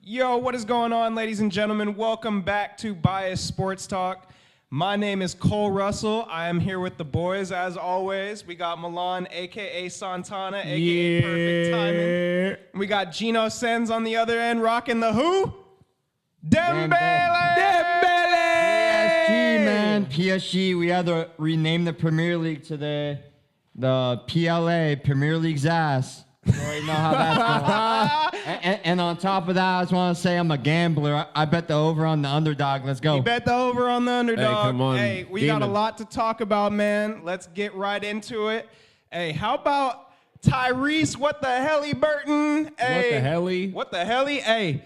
Yo, what is going on, ladies and gentlemen? Welcome back to Bias Sports Talk. My name is Cole Russell. I am here with the boys, as always. We got Milan, a.k.a. Santana, a.k.a. Perfect Timing. We got Gino Sens on the other end, rocking the who? Dembele! PSG, man. PSG. We had to rename the Premier League today. The PLA, Premier League's ass. You already know how that's going. And on top of that, I just want to say I'm a gambler. I bet the over on the underdog. Let's go. You bet the over on the underdog. Hey, come on. Hey, we got a lot to talk about, man. Let's get right into it. Hey, how about Tyrese? What the helly, Burton? Hey, What the helly? What the helly? Hey,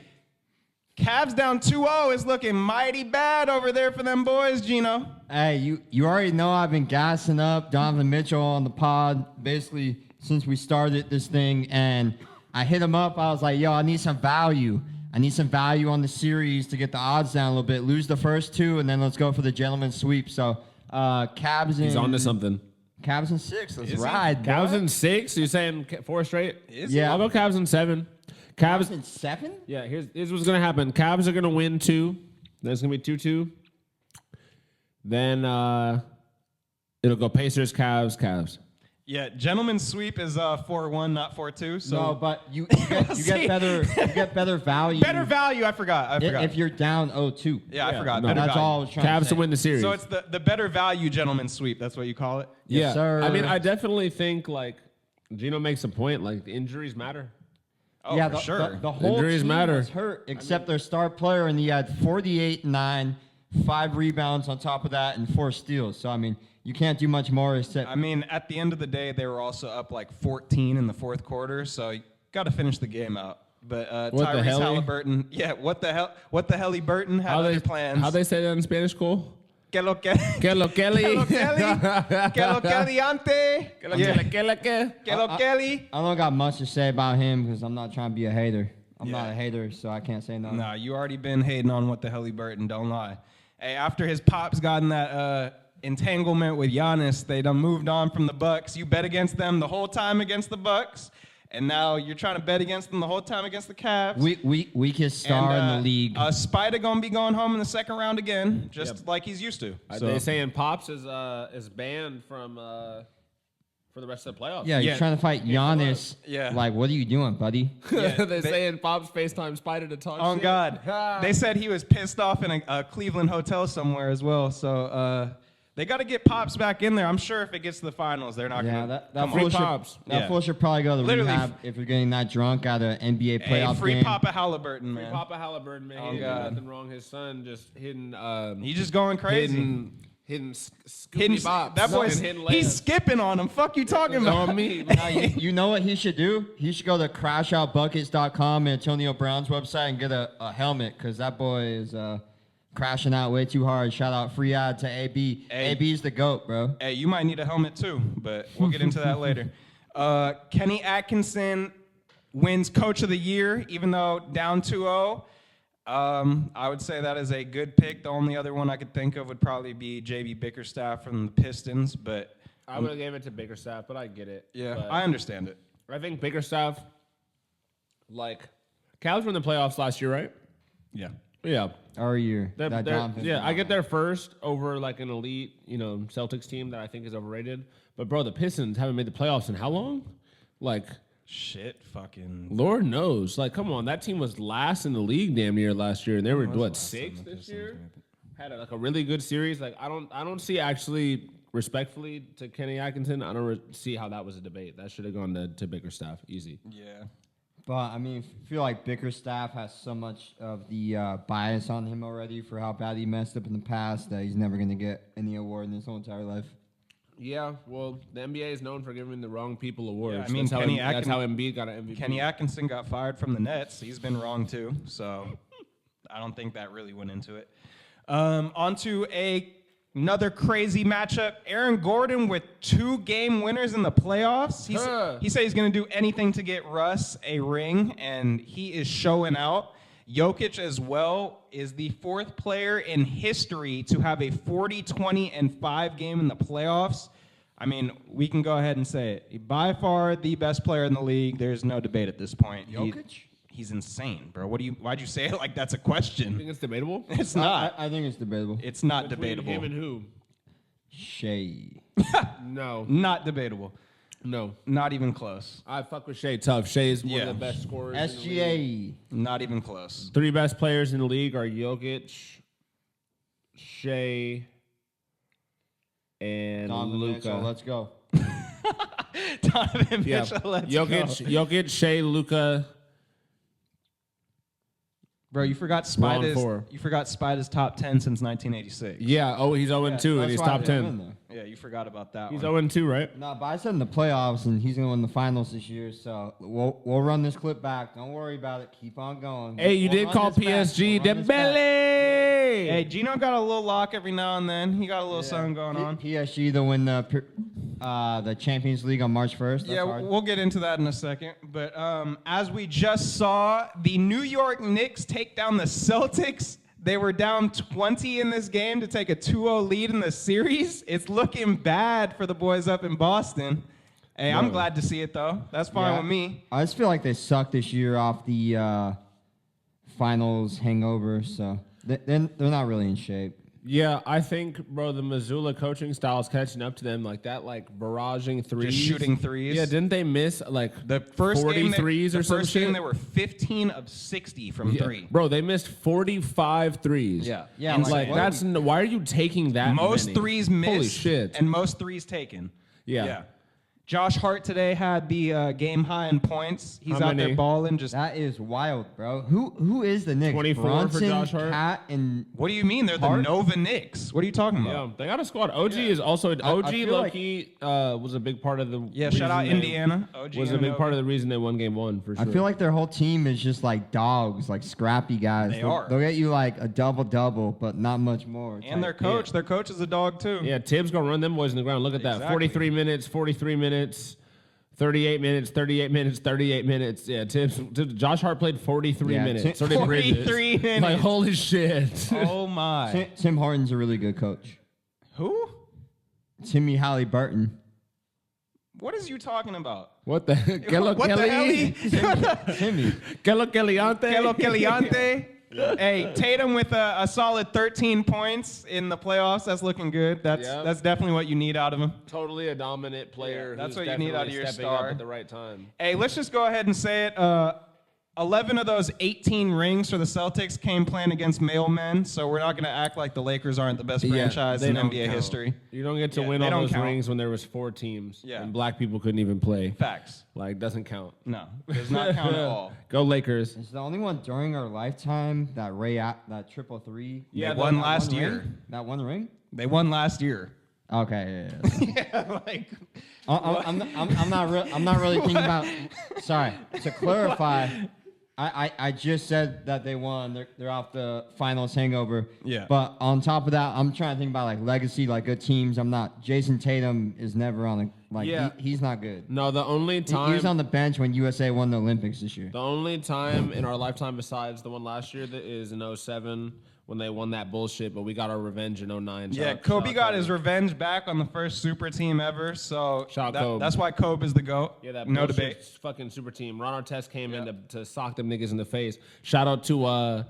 Cavs down 2-0 is looking mighty bad over there for them boys, Gino. Hey, you already know I've been gassing up Donovan Mitchell on the pod basically since we started this thing, and I hit him up. I was like, yo, I need some value. I need some value on the series to get the odds down a little bit. Lose the first two, and then let's go for the gentleman's sweep. So, Cavs in... He's on to something. Cavs in 6. Let's Is he? ride, bro. Cavs in 6? You're saying 4 straight? Is Yeah. I'll go Cavs in 7. Cavs in 7? Yeah, here's what's going to happen. Cavs are going to win 2. There's going to be 2-2. Then it'll go Pacers, Cavs. Yeah, gentleman's sweep is 4-1, not 4-2. So No, but you get better value. better value. I forgot. if you're down 0-2. Yeah, I Yeah, forgot. no. Better That's value. all I was trying Cavs to to say. win the series. So it's the better value gentleman's sweep. That's what you call it. Yes, sir. I mean, I definitely think, like, Gino makes a point. Like, the injuries matter. Oh, yeah, for sure. The whole Injuries team matter. was hurt except their star player, and he had 48-9, 5 rebounds on top of that, and 4 steals. So, I mean, you can't do much more except... I mean, at the end of the day, they were also up like 14 in the fourth quarter, so you got to finish the game out. But What the Tyrese hell? Halliburton, yeah, what the hell he Burton had other plans. How they say that in Spanish, Cole? Que lo que Que lo Kelly. Que lo Kelly. Que lo Kelly. Que lo Yeah. que. Que lo Kelly. I don't got much to say about him because I'm not trying to be a hater. I'm not a hater, so I can't say nothing. Nah, you already been hating on what the hell he Burton, don't lie. Hey, after his pops got in that entanglement with Giannis, they done moved on from the Bucks. You bet against them the whole time against the Bucks, and now you're trying to bet against them the whole time against the Cavs. Weakest star in the league. Spider gonna be going home in the second round again, just like he's used to. So. They saying Pops is banned from for the rest of the playoffs. Yeah, you're trying to fight Giannis. Yeah. Like, what are you doing, buddy? They're saying Pops FaceTime Spider to talk Oh shit. God! They said he was pissed off in a Cleveland hotel somewhere as well. So they got to get Pops back in there. I'm sure if it gets to the finals, they're not Yeah, gonna. that Free fool should, Pops. that Yeah. fool should probably go to Literally rehab if you're getting that drunk at an NBA Hey, playoff free game. Papa Halliburton, man. Papa Halliburton, man, Oh, he didn't God. do nothing wrong. His son just hitting He's just going crazy. hitting Hitting- Scoopy Bops. that boy's hitting he's layups. skipping on him. Fuck you talking about? on me. Now, you know what he should do? He should go to crashoutbuckets.com and Antonio Brown's website and get a helmet because that boy is crashing out way too hard. Shout out free ad to AB. Hey. AB's the GOAT, bro. Hey, you might need a helmet too, but we'll get into that later. Kenny Atkinson wins Coach of the Year, even though down 2-0. I would say that is a good pick. The only other one I could think of would probably be JB Bickerstaff from the Pistons, but I would have gave it to Bickerstaff, but I get it. yeah, But I understand it. I think Bickerstaff, like, Cavs were in the playoffs last year, right? Yeah. Yeah. Our year. They're- that they're- Donovan- yeah, I get there first over like an elite, Celtics team that I think is overrated. But bro, the Pistons haven't made the playoffs in how long? Like, Shit, fucking. Lord knows. Like, come on, that team was last in the league damn near last year, and they were what, last time 6th the this Pistons year? made Had a really good series. Like, I don't see actually respectfully to Kenny Atkinson. I don't see how that was a debate. That should have gone to Bickerstaff, easy. Yeah. But, I mean, I feel like Bickerstaff has so much of the bias on him already for how bad he messed up in the past that he's never going to get any award in his whole entire life. Yeah, well, the NBA is known for giving the wrong people awards. Yeah, I mean, that's how Embiid got an MVP. Kenny Atkinson got fired from the Nets. He's been wrong too, so I don't think that really went into it. On to another crazy matchup. Aaron Gordon with 2 game winners in the playoffs. He said he's going to do anything to get Russ a ring, and he is showing out. Jokic as well is the 4th player in history to have a 40, 20, and 5 game in the playoffs. I mean, we can go ahead and say it. By far the best player in the league. There's no debate at this point. Jokic? He's insane, bro. Why'd you say it like that's a You question? think it's debatable? It's not. I think it's debatable. It's not Between debatable. him and who? Shay. No. Not debatable. No. Not even close. I fuck with Shea tough. Shea is one Yeah. of the best scorers. in the league. SGA. Not even close. 3 best players in the league are Jokic, Shea, and Donovan Luka. Mitchell, let's go. Donovan Yeah, Mitchell, let's Jokic, Shea, Luka. Bro, you forgot Round Spider's. 4. You forgot Spider's top 10 since 1986. Yeah. Oh, he's 0-2 and That's he's why top I put him 10. in there. Yeah, you forgot about that He's one. 0-2, right? No, but I said in the playoffs, and he's gonna win the finals this year. So we'll run this clip back. Don't worry about it. Keep on going. Hey, you We'll did run call this back. PSG We'll run this back. Dembele. Hey, Gino got a little lock every now and then. He got a little something going on. PSG to win the Champions League on March 1st. That's Yeah, hard. we'll get into that in a second. But as we just saw, the New York Knicks take down the Celtics. They were down 20 in this game to take a 2-0 lead in the series. It's looking bad for the boys up in Boston. Hey, I'm glad to see it, though. That's fine Yeah. with me. I just feel like they suck this year off the finals hangover. So they're not really in shape. Yeah, I think, bro, the Missoula coaching style is catching up to them. Like that, like barraging threes. Just shooting threes. Yeah, didn't they miss like The first 40 game, threes or the some first shit? game, they were 15 of 60 from Yeah. three. Bro, they missed 45 threes. Yeah. Yeah, And like, like what that's why are you taking that Most many? threes missed. Holy shit. And most threes taken. Yeah. Josh Hart today had the game high in points. He's How out there many? balling. Just That is wild, bro. Who is the Knicks? 24 for Brunson, Josh Hart? Cat, and what do you mean? They're the Hart? Nova Knicks. What are you talking about? Yeah, they got a squad. OG is also OG feel like- Loki was a big part of the Yeah, shout out reason they- Indiana. OG was a and big Nova. part of the reason they won game 1 for sure. I feel like their whole team is just like dogs, like scrappy guys. They are. They'll get you like a double, but not much more. And their coach. Their coach is a dog too. yeah, Tibbs gonna run them boys in the ground. Look at that. Exactly. 43 minutes, 43 minutes, 38 minutes, 38 minutes, 38 minutes. Yeah, Tibbs Josh Hart played 43 Yeah, minutes. Tim- So did Bridges. 43 minutes. Like holy shit. Oh my. Tim Hortons a really good coach. Who? Timmy Halliburton. What is you talking about? What the Kello What the Kelly? hell? Timmy. Kello Kellyante? Kelo Keliante. Hey, Tatum with a solid 13 points in the playoffs. That's looking good. That's Yep. that's definitely what you need out of him. Totally a dominant player. Yeah, that's who's what you need out of definitely your stepping star. up at the right time. Hey, let's just go ahead and say it. 11 of those 18 rings for the Celtics came playing against male men, so we're not going to act like the Lakers aren't the best franchise they in don't NBA count. history. You don't get to Yeah, win they all don't those count. rings when there was 4 teams Yeah. and black people couldn't even play. Facts. Like doesn't count. No, does not count at all. Go Lakers. It's the only one during our lifetime that triple three. Yeah, That won that last one year. ring? That one ring? They won last year. Okay, yeah. Yeah, like I'm not really thinking about. Sorry, to clarify, I just said that they won. They're off the finals hangover. Yeah. But on top of that, I'm trying to think about like legacy, like good teams. I'm not. Jason Tatum is never on the like. Yeah. He's not good. No, the only He time was on the bench when USA won the Olympics this year. the only time in our lifetime besides the one last year that is in 07 when they won that bullshit, but we got our revenge in 09. yeah, Kobe got his revenge back on the first super team ever. So Shout out Kobe. that's why Kobe is the GOAT. Yeah, that no bullshit debate. fucking super team. Ron Artest came in to sock them niggas in the face. Shout out to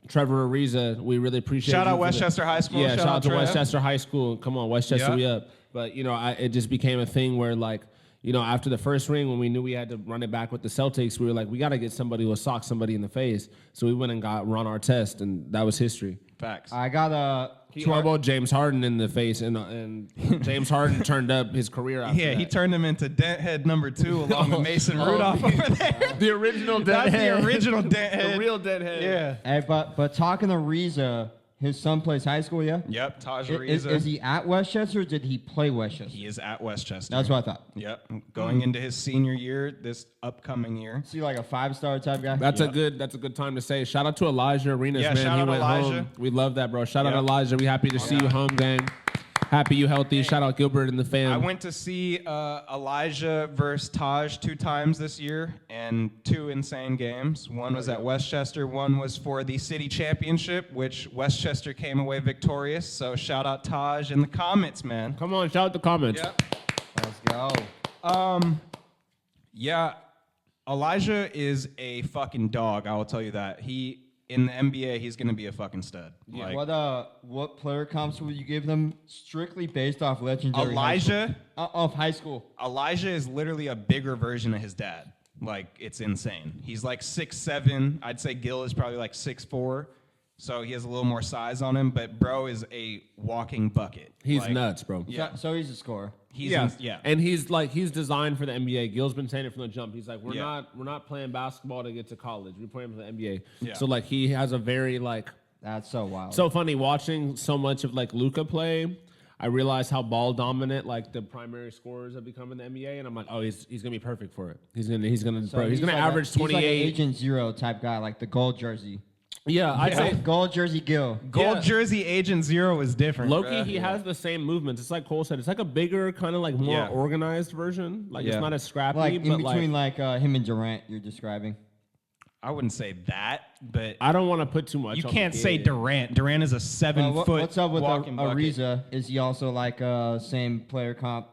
Trevor Ariza. We really appreciate Shout you out for Westchester High School. Yeah, shout out to Trev. Westchester High School. Come on, Westchester, Yeah. we up. But you know, it just became a thing where like, you know, after the first ring, when we knew we had to run it back with the Celtics, we were like, we got to get somebody who will sock somebody in the face. So we went and got Ron Artest, and that was history. Facts. I got a. He elbowed James Harden in the face, and James Harden turned up his career after Yeah, that. he turned him into dent head number 2 along with Mason Rudolph over there. the original That's deadhead. the original dent head. The real deadhead. Yeah. Hey, but talking to Riza, his son plays high school. Yeah. Yep. Taj Is Ariza. he at Westchester? Or did he play Westchester? He is at Westchester. That's what I thought. Yep. Going into his senior year, this upcoming year. Is he like a 5-star type guy? That's a good time to say. Shout out to Elijah Arenas, Yeah, man. shout He out went Elijah. home. We love that, bro. Shout out Yep. Elijah. We happy to see you home, gang. Happy you healthy. Shout out Gilbert and the fam. I went to see Elijah versus Taj 2 times this year, and 2 insane games. One was at Westchester, one was for the city championship, which Westchester came away victorious. So shout out Taj in the comments, man. Come on, shout out the comments. Yep. Let's go. Yeah. Elijah is a fucking dog. I will tell you that. In the NBA, he's gonna be a fucking stud. Like, What player comps would you give them strictly based off legendary Elijah. of high school? Elijah is literally a bigger version of his dad. Like, it's insane. He's like 6'7". I'd say Gil is probably like 6'4". So he has a little more size on him, but bro is a walking bucket. He's Like, nuts, bro. Yeah. So he's a scorer. He's Yeah, and he's designed for the NBA. Gil's been saying it from the jump. He's like, we're Yeah. not playing basketball to get to college. We're playing for the NBA. Yeah. So like he has a very like That's so wild. so funny watching so much of like Luka play. I realized how ball dominant like the primary scorers have become in the NBA, and I'm like, oh, he's gonna be perfect for it. He's gonna So he's gonna like average he's like an 28. Agent Zero type guy, like the gold jersey. Yeah, I'd say Gold jersey Gil. Gold Yeah. jersey Agent Zero is different. Loki, bruh. he has the same movements. It's like Cole said. It's like a bigger, kind of like more Yeah. organized version. Like Yeah. it's not as scrappy, Like in but between like him and Durant you're describing. I wouldn't say that, but I don't want to put too much. you on can't the say kid. Durant. Durant is a 7 foot What's up with walking bucket. Ariza? Is he also like same player comp,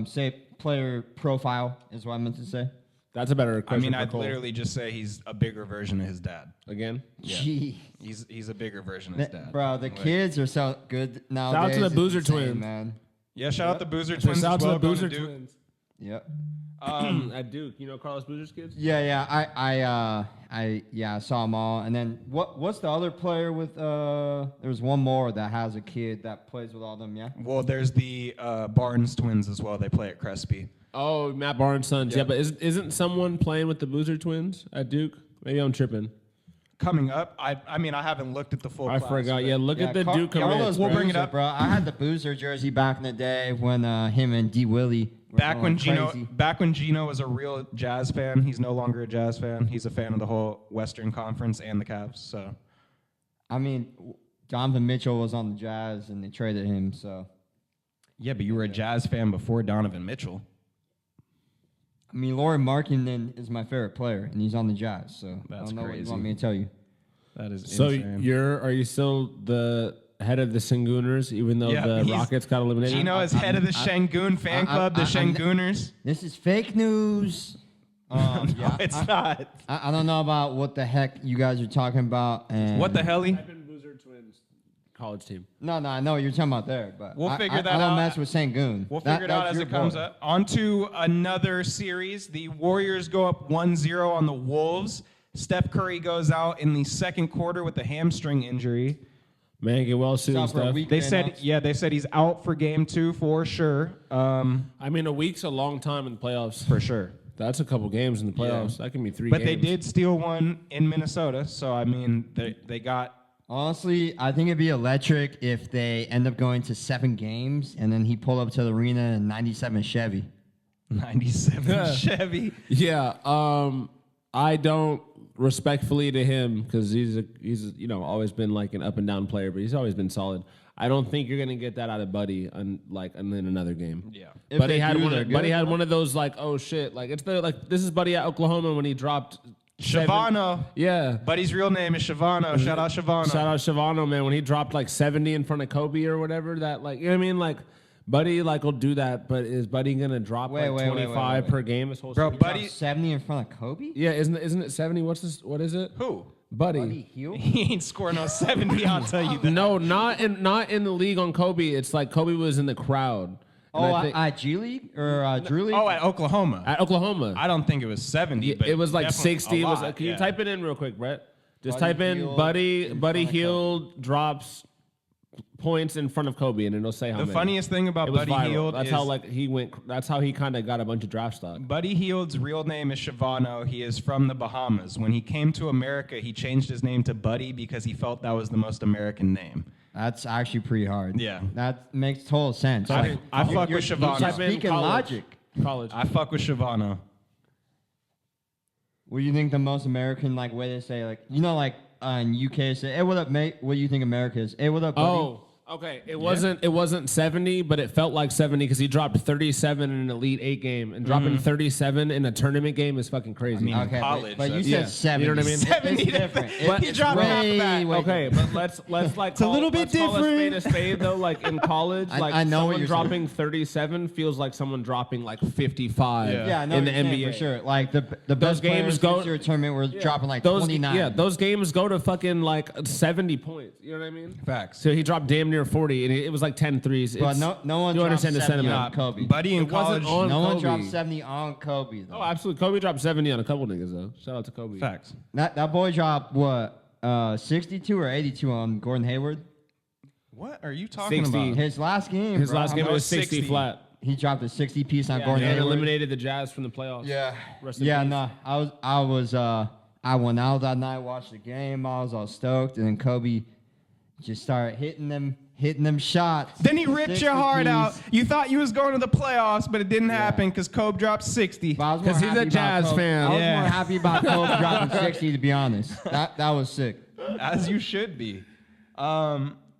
same player profile is what I meant to say? That's a better I question. mean, for I'd Cole. literally just say he's a bigger version of his dad. Again. Gee. He's a bigger version of his dad. Bro, the Like- kids are so good nowadays. to the It's Boozer insane, twins. man. Yeah, shout out the Boozer So twins shout out as to well. the going Boozer to Duke. twins. Yep. At Duke, you know Carlos Boozer's kids? Yeah. I saw them all. And then what's the other player with? There's one more that has a kid that plays with all them. Yeah. Well, there's the Barnes twins as well. They play at Crespi. Oh, Matt Barnes' sons. Yeah. Yeah, but isn't someone playing with the Boozer twins at Duke? Maybe I'm tripping. Coming up, I mean, I haven't looked at the full I class, forgot. but- Yeah, look at the Duke Carlos commits. We'll bring it Boozer, up. bro. I had the Boozer jersey back in the day when him and D Willie were Back when going crazy. Gino was a real Jazz fan. He's no longer a Jazz fan. He's a fan of the whole Western Conference and the Cavs. So I mean, Donovan Mitchell was on the Jazz and they traded him. So yeah, but you were a Jazz fan before Donovan Mitchell. I mean, Laurie Markkinen is my favorite player, and he's on the Jazz. So I That's don't know what crazy. you want me to tell you. That is So insane. are you still the head of the Sangooners, even though Yeah, the he's- Rockets got eliminated? Gino is head of the Shangoon fan club, the Shangooners. This is fake news. No, it's not. I don't know about what the heck you guys are talking about. And What the hell? Type in Boozer twins college team. No, I know what you're talking about there, but We'll figure that I don't out. mess with Sangoon. We'll figure it out as it comes up. On to another series. The Warriors go up 1-0 on the Wolves. Steph Curry goes out in the second quarter with a hamstring injury. Man, get well soon, Stop for a Steph. week. They Man, said, that's- they said he's out for game 2 for sure. I mean, a week's a long time in the playoffs. For sure. That's a couple games in the playoffs. That can be 3 But games. they did steal one in Minnesota, so I mean, they got Honestly, I think it'd be electric if they end up going to 7 games and then he pull up to the arena in 97 Chevy. 97 Chevy. Yeah, I don't respectfully to him because he's always been like an up and down player, but he's always been solid. I don't think you're gonna get that out of Buddy and then another game. Yeah. If Buddy they had do, one. they're Buddy good. had one of those like, oh shit, like this is Buddy at Oklahoma when he dropped Shavano. Yeah. Buddy's real name is Shavano. Shout out Shavano. Shout out Shavano, man, when he dropped like 70 in front of Kobe or whatever. That like, you know what I mean? Like, Buddy like will do that, but is Buddy gonna drop Wait, like wait, 25 wait. per game this whole Bro, season? Buddy- 70 in front of Kobe? Yeah, isn't it 70? What is it? Who? Buddy. Buddy Hield? He ain't scoring no 70, I'll tell you that. No, not in the league on Kobe. It's like Kobe was in the crowd. And Oh, I think- at G League or Drew League? Oh, at Oklahoma. at Oklahoma. I don't think it was 70, but It was like definitely 60. a It was lot, can you yeah. type it in real quick, Brett? Just Buddy type in Hield Buddy in Buddy front of Hield drops points in front of Kobe, and it'll say how The many. funniest thing about It was Buddy viral. Hield That's is how like he went. That's how he kind of got a bunch of draft stock. Buddy Hield's real name is Shavano. He is from the Bahamas. When he came to America, he changed his name to Buddy because he felt that was the most American name. That's actually pretty hard. Yeah. That makes total sense. I Like, fuck with you're Shavano. just speaking logic. College. I fuck with Shavano. What do you think the most American like way to say like like in UK say, hey, what up, mate? What do you think America is? Hey, what up, buddy? Oh, Okay, it wasn't 70, but it felt like 70 because he dropped 37 in an Elite 8 game, and dropping 37 in a tournament game is fucking crazy. I mean, Okay, college, but you that's- said yeah. 70. You know what I mean? 70 It's different. But he dropped half of that. Okay, but let's like a little bit let's call a different. spade though. Like in college, I like know what someone you're dropping 37 feels like someone dropping like 55 Yeah, I know in the what you're saying NBA. for sure. Like the best games players go- this year tournament were dropping like Those 29. yeah, those games go to fucking like 70 points. You know what I mean? Facts. So he dropped damn near 40, and it was like 10 threes. But It's- no one you dropped understand the 70 sentiment. on Kobe. Buddy in It wasn't college. on No one Kobe. dropped 70 on Kobe though. Oh, absolutely. Kobe dropped 70 on a couple niggas though. Shout out to Kobe. Facts. That boy dropped what? 62 or 82 on Gordon Hayward. What are you talking 60. about? His last game. His bro. last game No, was 60 60. flat. He dropped a 60 piece on Gordon And Hayward. eliminated the Jazz from the playoffs. Yeah. Rest in Yeah, peace. no. I went out that night, watched the game. I was all stoked, and then Kobe just started hitting them shots. Then he ripped 60 your heart piece. out. You thought you was going to the playoffs, but it didn't happen because Kobe dropped 60. But I was more 'Cause he's a happy about Jazz Kobe. fan. I was Yeah. more happy about Kobe dropping 60, to be honest. That was sick. As you should be.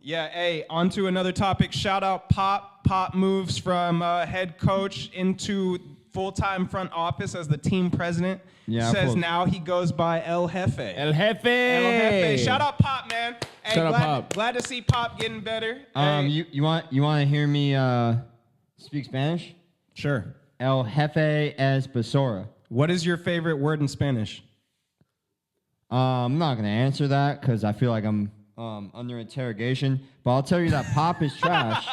Yeah, hey, on to another topic. Shout out Pop. Pop moves from head coach into full-time front office as the team president. Yeah, Says full- now he goes by El Jefe. El Jefe. El Jefe. Shout out Pop, man. Hey, Shout out glad, Pop. glad to see Pop getting better. Hey. You want to hear me speak Spanish? Sure. El Jefe es Basura. What is your favorite word in Spanish? I'm not gonna answer that because I feel like I'm under interrogation. But I'll tell you that Pop is trash.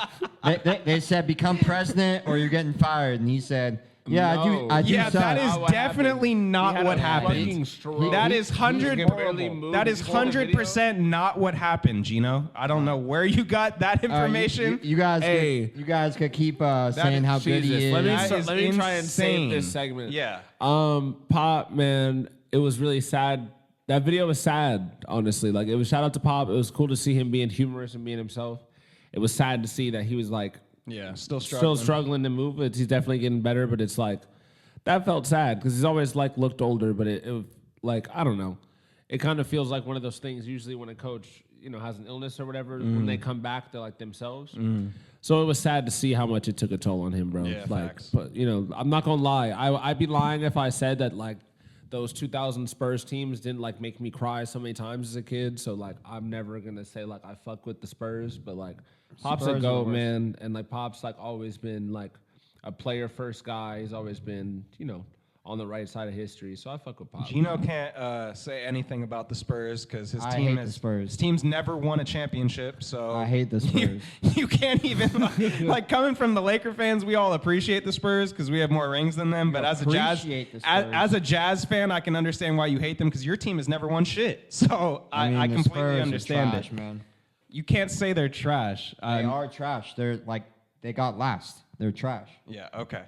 They said become president or you're getting fired, and he said, "Yeah, No. I do Yeah, suck." that is What definitely happened? He not had what a happened. fucking stroke. That is He 100. can barely move. That is You saw the video? 100% not what happened, Gino. I don't know where you got that information. You guys, Hey. you guys could keep saying how good he Jesus, is. let me That so- is let me try and save insane. this segment. Yeah. Pop, man, it was really sad. That video was sad, honestly. Like, it was shout out to Pop. It was cool to see him being humorous and being himself. It was sad to see that he was like Yeah, still still struggling to move. He's definitely getting better, but it's like that felt sad because he's always like looked older. But it like I don't know. It kind of feels like one of those things. Usually, when a coach has an illness or whatever, when they come back, they're like themselves. So it was sad to see how much it took a toll on him, bro. Yeah, like, facts. but I'm not gonna lie. I'd be lying if I said that like those 2000 Spurs teams didn't like make me cry so many times as a kid. So like I'm never gonna say like I fuck with the Spurs, but like Pop's Spurs a are goat, the worst. man, and like Pop's like always been like a player first guy. He's always been on the right side of history. So I fuck with Pop. Gino can't say anything about the Spurs because his I team hate the Spurs. His team's never won a championship. So I hate the Spurs. You can't even like coming from the Laker fans. We all appreciate the Spurs because we have more rings than them. But as a Jazz, appreciate the as, Spurs. as a Jazz fan, I can understand why you hate them because your team has never won shit. So I mean, the completely Spurs are understand trash, it. man. You can't say they're trash. They are trash. They're like they got last. They're trash. Yeah, okay.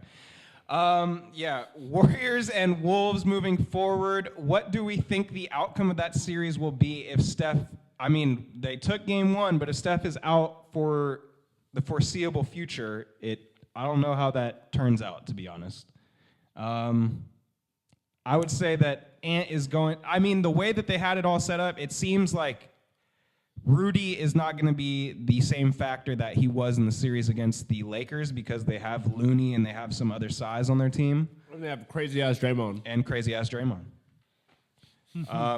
Yeah, Warriors and Wolves moving forward. What do we think the outcome of that series will be if Steph, I mean, they took game one, but if Steph is out for the foreseeable future, I don't know how that turns out, to be honest. I would say that Ant is going, I mean, the way that they had it all set up, it seems like Rudy is not going to be the same factor that he was in the series against the Lakers because they have Looney and they have some other size on their team And they have crazy ass Draymond. and crazy ass Draymond.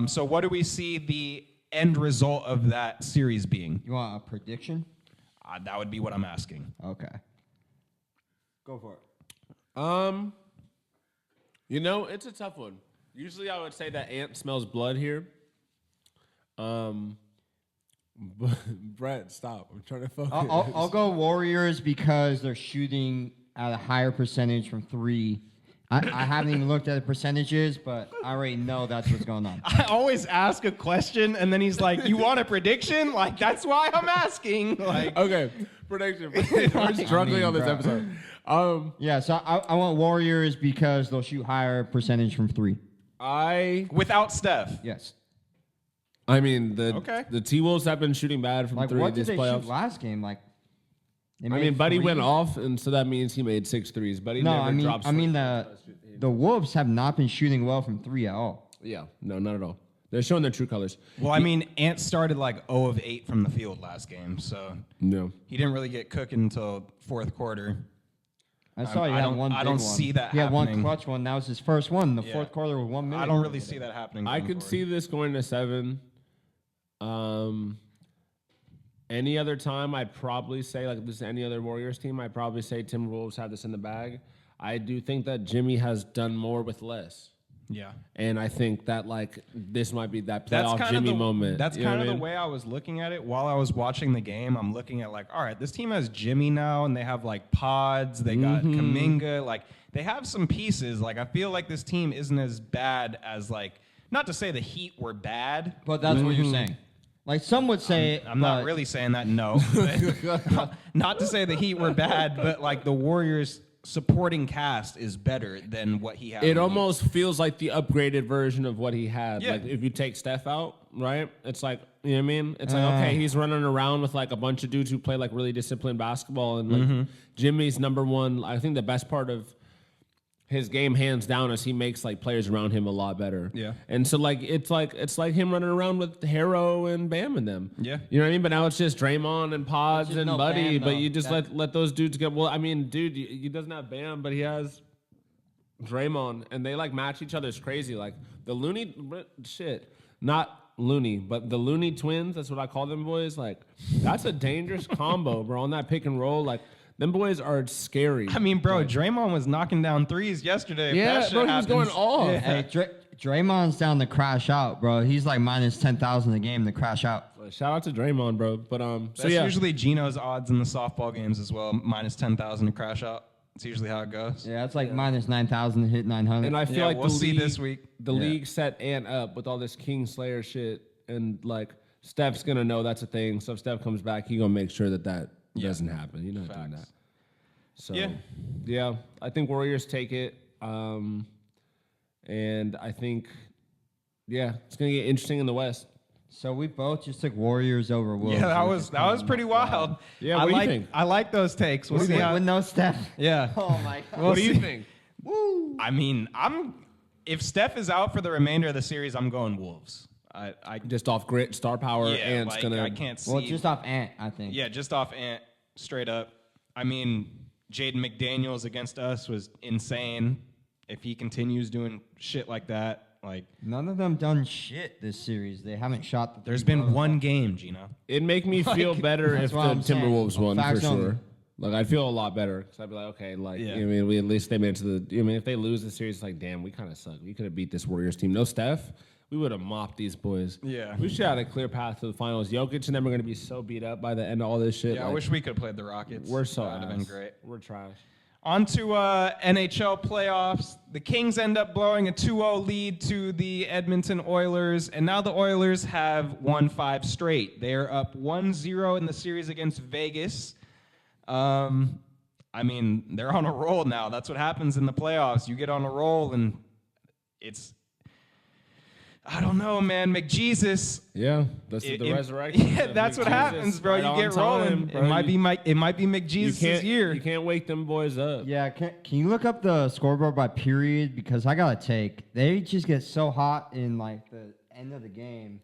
So what do we see the end result of that series being? You want a prediction? That would be what I'm asking. Okay. Go for it. It's a tough one. Usually I would say that Ant smells blood here. Brett, stop. I'm trying to focus. I'll go Warriors because they're shooting at a higher percentage from three. I haven't even looked at the percentages, but I already know that's what's going on. I always ask a question and then he's like, "You want a prediction?" Like that's why I'm asking. Like Okay, prediction. We're struggling on this bro. episode. Yeah, so I want Warriors because they'll shoot higher percentage from three. without Steph. Yes. I mean, Okay. the T-Wolves have been shooting bad from Like, three what this did they playoffs. shoot last game? Like, they I made mean, Buddy three? went off, and so that means he made 6 threes. Buddy No, never drops. the Wolves have not been shooting well from three at all. Yeah, no, not at all. They're showing their true colors. Well, I mean, Ant started like 0 of 8 from the field last game, so No. he didn't really get cooking until fourth quarter. I saw I he had don't- one. I big don't one. see that He had one happening. clutch one. That was his first one. The Yeah. fourth quarter with 1 minute. I don't really see that happening. I going could forward. see this going to 7. Any other time, I'd probably say, like, if this is any other Warriors team, I'd probably say Timberwolves have this in the bag. I do think that Jimmy has done more with less. Yeah. And I think that, like, this might be that That's playoff kind Jimmy of the moment. That's You know kind what of I the mean? way I was looking at it while I was watching the game. I'm looking at like, all right, this team has Jimmy now, and they have like Pods. They got Kuminga. Like they have some pieces. Like I feel like this team isn't as bad as like. Not to say the Heat were bad. But that's what you're saying. Like some would say, I'm not really saying that. No, not to say the Heat were bad, but like the Warriors supporting cast is better than what he had. It on almost feels like the upgraded version of what he had. Yeah. Like if you take Steph out, right? It's like, you know what I mean? It's like, okay, he's running around with like a bunch of dudes who play like really disciplined basketball. And like Jimmy's number one, I think the best part of his game hands down is he makes like players around him a lot better. Yeah. And so like it's like him running around with Harrow and Bam and them. Yeah. You know what I mean? But now it's just Draymond and Pods just and no Buddy. Bam, But though. you just That- let those dudes get. Well, I mean, dude, he doesn't have Bam, but he has Draymond, and they like match each other's crazy. Like the Looney shit, not Looney, but the Looney Twins. That's what I call them boys. Like that's a dangerous combo, bro. On that pick and roll, like them boys are scary. I mean, bro, Draymond was knocking down threes yesterday. If Yeah, that shit bro, he was going happens- off. Yeah. Hey, Draymond's down to crash out, bro. He's like minus 10,000 a game to crash out. Shout out to Draymond, bro. But so That's yeah, usually Gino's odds in the softball games as well. Minus 10,000 to crash out. It's usually how it goes. Yeah, it's like minus 9,000 to hit 900. and I feel Yeah, like we'll the see league, this week. The league set Ant up with all this King Slayer shit, and like Steph's gonna know that's a thing. So if Steph comes back, he gonna make sure that doesn't happen. You're not doing that. So yeah, I think Warriors take it, and I think it's gonna get interesting in the West. So we both just took Warriors over Wolves. Yeah, that was pretty wild. Yeah, I what do you like think? I like those takes. We'll see with, how. with no Steph. Yeah. Oh my god. What do you think? I mean, if Steph is out for the remainder of the series, I'm going Wolves. I Just off grit, star power, yeah, Ant's like, gonna. I can't see. Well, just off Ant, I think. Yeah, just off Ant, straight up. I mean, Jaden McDaniels against us was insane. If he continues doing shit like that, like None of them done shit this series. They haven't shot the. there's three been ball. one game, Gino. It'd make me feel better That's if the what I'm saying. Timberwolves won for Facts on- sure. Like I'd feel a lot better because I'd be like, okay, like Yeah. you know what I mean, we at least they made it to the. You know what I mean, if they lose the series, it's like, damn, we kind of suck. We could have beat this Warriors team. No Steph, we would have mopped these boys. Yeah. we should have had a clear path to the finals. Jokic and them are going to be so beat up by the end of all this shit. Yeah, I like, wish we could have played the Rockets. we're so That would have been ass. great. We're trash. On to NHL playoffs. The Kings end up blowing a 2-0 lead to the Edmonton Oilers, and now the Oilers have won 5 straight. They are up 1-0 in the series against Vegas. I mean, they're on a roll now. That's what happens in the playoffs. You get on a roll, and it's... I don't know, man. McJesus... Yeah, that's it- the it- resurrection. Yeah, of that's what McJesus. happens, bro. Right You on get time, rolling. bro. It might be You McJesus' can't year. You can't wake them boys up. Yeah, can you look up the scoreboard by period? Because I gotta take. They just get so hot in like the end of the game.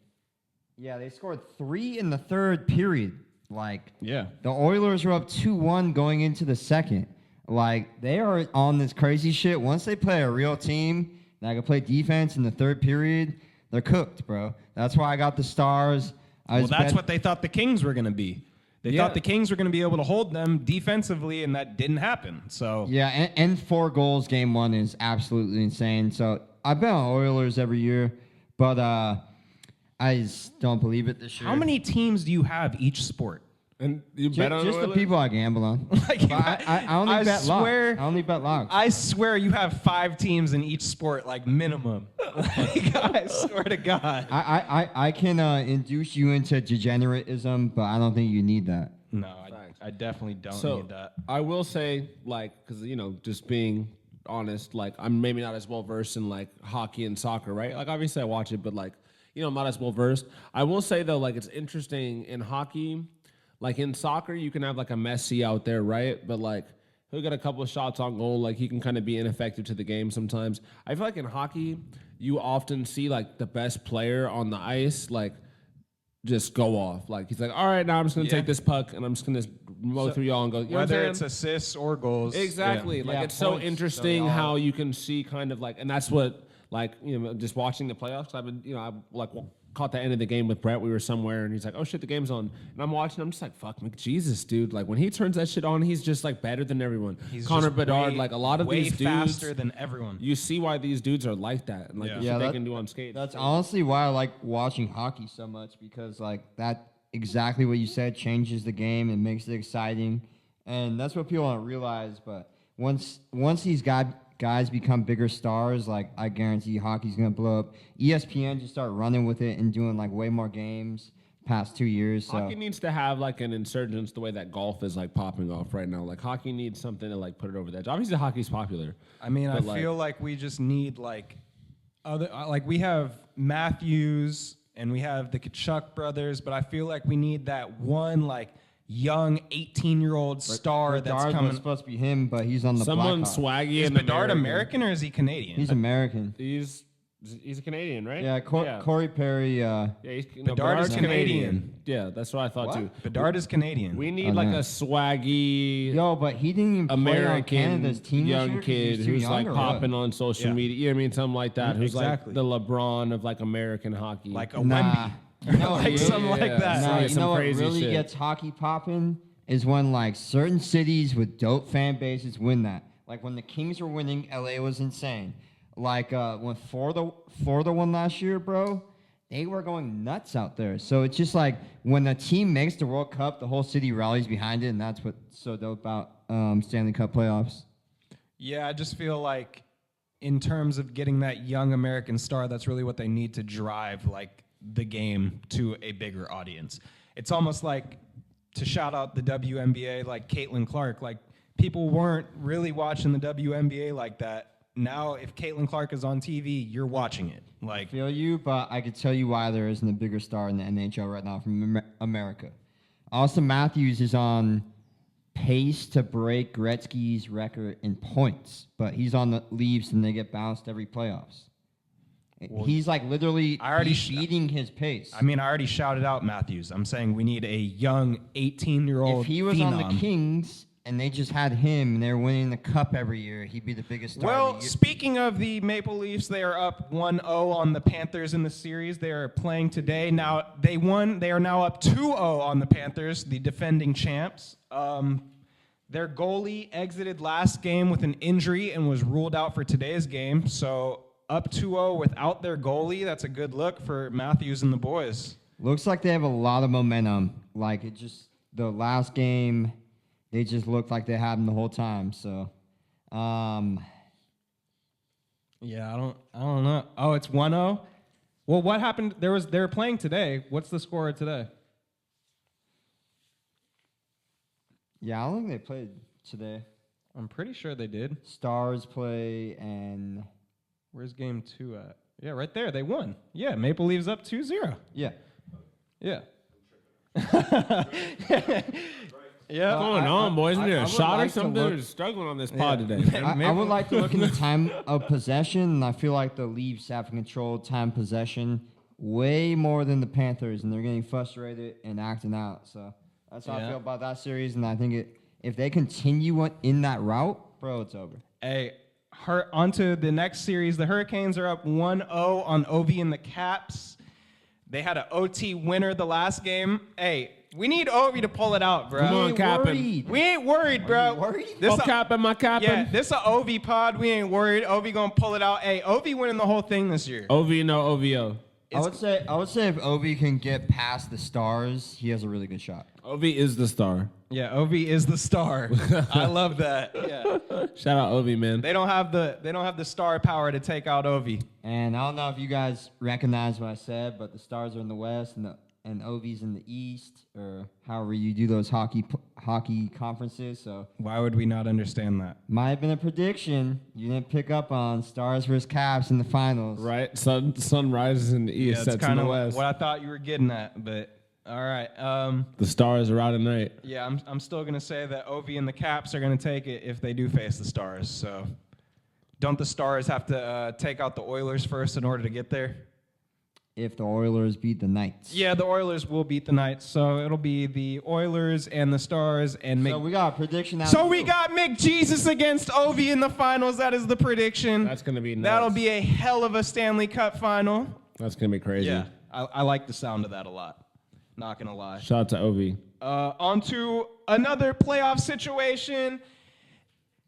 Yeah, they scored 3 in the third period. Like Yeah. the Oilers were up 2-1 going into the second. Like they are on this crazy shit. Once they play a real team that can play defense in the third period, they're cooked, bro. That's why I got the Stars. Well, that's what they thought the Kings were going to be. They Yeah. thought the Kings were going to be able to hold them defensively, and that didn't happen. So Yeah, and 4 goals game 1 is absolutely insane. So I bet on Oilers every year, but I just don't believe it this year. how many teams do you have each sport? And you Just, bet on just the Oilers? people I gamble on. Like, But I only I bet swear- locks. I only bet locks. I swear you have 5 teams in each sport, like minimum. Like, I swear to God. I can induce you into degeneratism, but I don't think you need that. No, I definitely don't So need that. I will say, like, because just being honest, like I'm maybe not as well versed in like hockey and soccer, right? Like obviously I watch it, but like I'm not as well versed. I will say though, like it's interesting in hockey, like in soccer, you can have like a Messi out there, right? But like he'll get a couple of shots on goal. Like he can kind of be ineffective to the game sometimes. I feel like in hockey, you often see like the best player on the ice, like just go off. Like he's like, all right, now I'm just gonna take this puck and I'm just gonna mow through y'all and go. You know Whether what I'm it's saying? assists or goals. Exactly. Yeah. Like Yeah, it's so points, interesting so y'all- how you can see kind of like, and that's what like just watching the playoffs. I've been I like caught the end of the game with Brett. We were somewhere and he's like, oh shit, the game's on, and I'm watching. I'm just like, fuck, Jesus, dude. Like when he turns that shit on, he's just like better than everyone. He's Connor just Bedard, way- like a lot of way these dudes, faster than everyone. you see why these dudes are like that and like Yeah. the Yeah, shit they that- can do on skates. That's honestly why I like watching hockey so much, because like that exactly what you said changes the game and makes it exciting, and that's what people don't realize. But once these guys become bigger stars, like I guarantee hockey's gonna blow up. ESPN just start running with it and doing like way more games past 2 years. So Hockey needs to have like an insurgence the way that golf is like popping off right now. Like hockey needs something to like put it over the edge. Obviously, hockey's popular. I mean, I But, like- feel like we just need like other like we have Matthews and we have the Kachuk brothers, but I feel like we need that one like young 18-year-old star that's Bedard was coming. supposed to be him, but he's on the Someone Blackhawks. swaggy Is and Bedard American or is he Canadian? He's American. He's a Canadian, right? Yeah, Corey Perry. Yeah, he's, Bedard is Canadian. Yeah, that's what I thought too. Bedard is Canadian. We need like no. a swaggy Yo, but he didn't even play on American Canada's team this young year 'cause kid he's too who's young like or what? popping on social Yeah. media. You know what I mean? Something like that. Who's Exactly. like the LeBron of like American hockey. like a Nah. Wemby. You know, like really- something like yeah. that. Nah, No, like you some know what crazy really shit. gets hockey popping is when like certain cities with dope fan bases win that. Like when the Kings were winning, LA was insane. Like when Florida won last year, bro, they were going nuts out there. So it's just like when the team makes the World Cup, the whole city rallies behind it, and that's what's so dope about Stanley Cup playoffs. Yeah, I just feel like in terms of getting that young American star, that's really what they need to drive like the game to a bigger audience. It's almost like to shout out the WNBA, like Caitlin Clark. Like people weren't really watching the WNBA like that. Now, if Caitlin Clark is on TV, you're watching it. Like, Feel you, but I could tell you why there isn't a bigger star in the NHL right now from America. Austin Matthews is on pace to break Gretzky's record in points, but he's on the Leafs and they get bounced every playoffs. He's like literally I already he's beating his pace. I mean, I already shouted out Matthews. I'm saying we need a young 18-year-old if he was phenom. on the Kings and they just had him and they're winning the cup every year, he'd be the biggest star. Well, of the year. speaking of the Maple Leafs, they are up 1-0 on the Panthers in the series. They are playing today. Now, they won. They are now up 2-0 on the Panthers, the defending champs. Their goalie exited last game with an injury and was ruled out for today's game. So up 2-0 without their goalie, that's a good look for Matthews and the boys. Looks like they have a lot of momentum. Like it just the last game, they just looked like they had them the whole time. So, Yeah, I don't know. Oh, it's 1-0? Well, what happened? They were playing today. What's the score today? yeah, I don't think they played today. I'm pretty sure they did. Stars play and Where's game 2 at? Yeah, right there. They won. Yeah, Maple Leafs up 2-0. yeah. Yeah. Yeah. What's going on, boys? We need I a would shot or like to something. look- We're struggling on this pod today. I would like to look in the time of possession, and I feel like the Leafs have controlled time possession way more than the Panthers, and they're getting frustrated and acting out. So that's how I Yeah. feel about that series, and I think if they continue in that route, bro, it's over. Hey, on to the next series. The Hurricanes are up 1-0 on Ovi and the Caps. They had an OT winner the last game. Hey, we need Ovi to pull it out, bro. Come on, ain't Cap'n. worried. We ain't worried, bro. you worried? This Oh, capping my capping. yeah, this a Ovi pod. We ain't worried. Ovi gonna pull it out. Hey, Ovi winning the whole thing this year. OV, no OVO. I would say if Ovi can get past the Stars, he has a really good shot. OV is the star. Yeah, Ovi is the star. I love that. Yeah. Shout out OV, man. They don't have the star power to take out Ovi. And I don't know if you guys recognize what I said, but the Stars are in the West and Ovi's in the East, or however you do those hockey conferences. So Why would we not understand that? might have been a prediction you didn't pick up on Stars versus Caps in the finals. Right? Sun rises in the east, Yeah, sets it's in kind the of west. what I thought you were getting at, but All right. The Stars are out tonight. Yeah, I'm still gonna say that Ovi and the Caps are gonna take it if they do face the Stars. So, don't the Stars have to take out the Oilers first in order to get there? If the Oilers beat the Knights. Yeah, the Oilers will beat the Knights, so it'll be the Oilers and the Stars and So we got a prediction out. So we got McJesus against Ovi in the finals. That is the prediction. That's gonna be nuts. That'll be a hell of a Stanley Cup final. That's gonna be crazy. Yeah, I like the sound of that a lot. Not gonna lie. Shout out to Ovi. On to another playoff situation.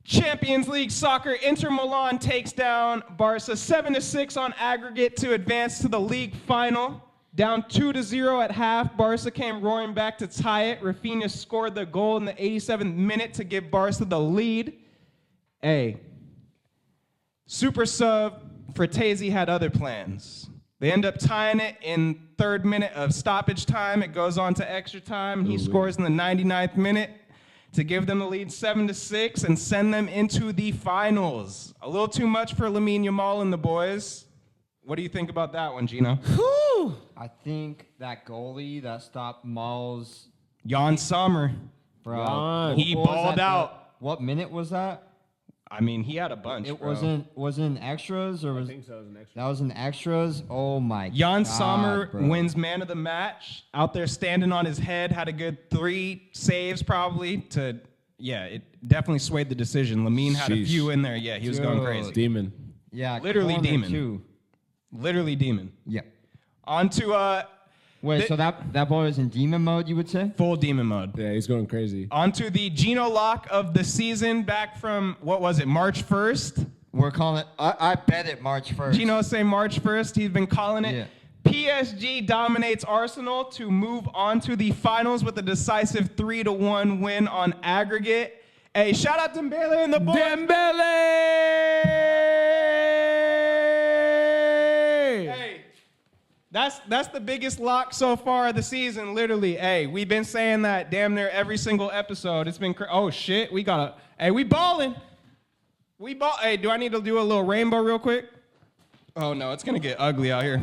Champions League soccer, Inter Milan takes down Barca 7-6 on aggregate to advance to the league final. Down 2-0 at half, Barca came roaring back to tie it. Rafinha scored the goal in the 87th minute to give Barca the lead. Hey, super sub Fratesi had other plans. They end up tying it in 3rd minute of stoppage time. It goes on to extra time. He scores in the 99th minute to give them the lead 7-6 and send them into the finals. A little too much for Lamine Yamal and the boys. What do you think about that one, Gino? I think that goalie that stopped Maul's. Jan Sommer. Bro, Jan. He what was balled that? out. What minute was that? I mean, he had a bunch, It bro. wasn't extras or was so. It was an extra. that was in extras? Oh my Jan god. Sommer bro. wins man of the match. Out there standing on his head, had a good 3 saves probably to, yeah, it definitely swayed the decision. Lamine had a Sheesh. few in there. Yeah, he was going Dude. crazy. Demon. Yeah, Literally corner demon. too. Literally demon. Yeah. On to Wait, so that boy was in demon mode, you would say? full demon mode. Yeah, he's going crazy. On to the Gino lock of the season back from, what was it, March 1st? We're calling it. I bet it March 1st. Gino say March 1st. He's been calling it. Yeah. PSG dominates Arsenal to move on to the finals with a decisive 3-1 win on aggregate. Hey, shout out Dembele and the boys. Dembele! Hey, that's the biggest lock so far of the season, literally. Hey, we've been saying that damn near every single episode. It's been oh shit, we balling. Hey, do I need to do a little rainbow real quick? Oh no, it's gonna get ugly out here.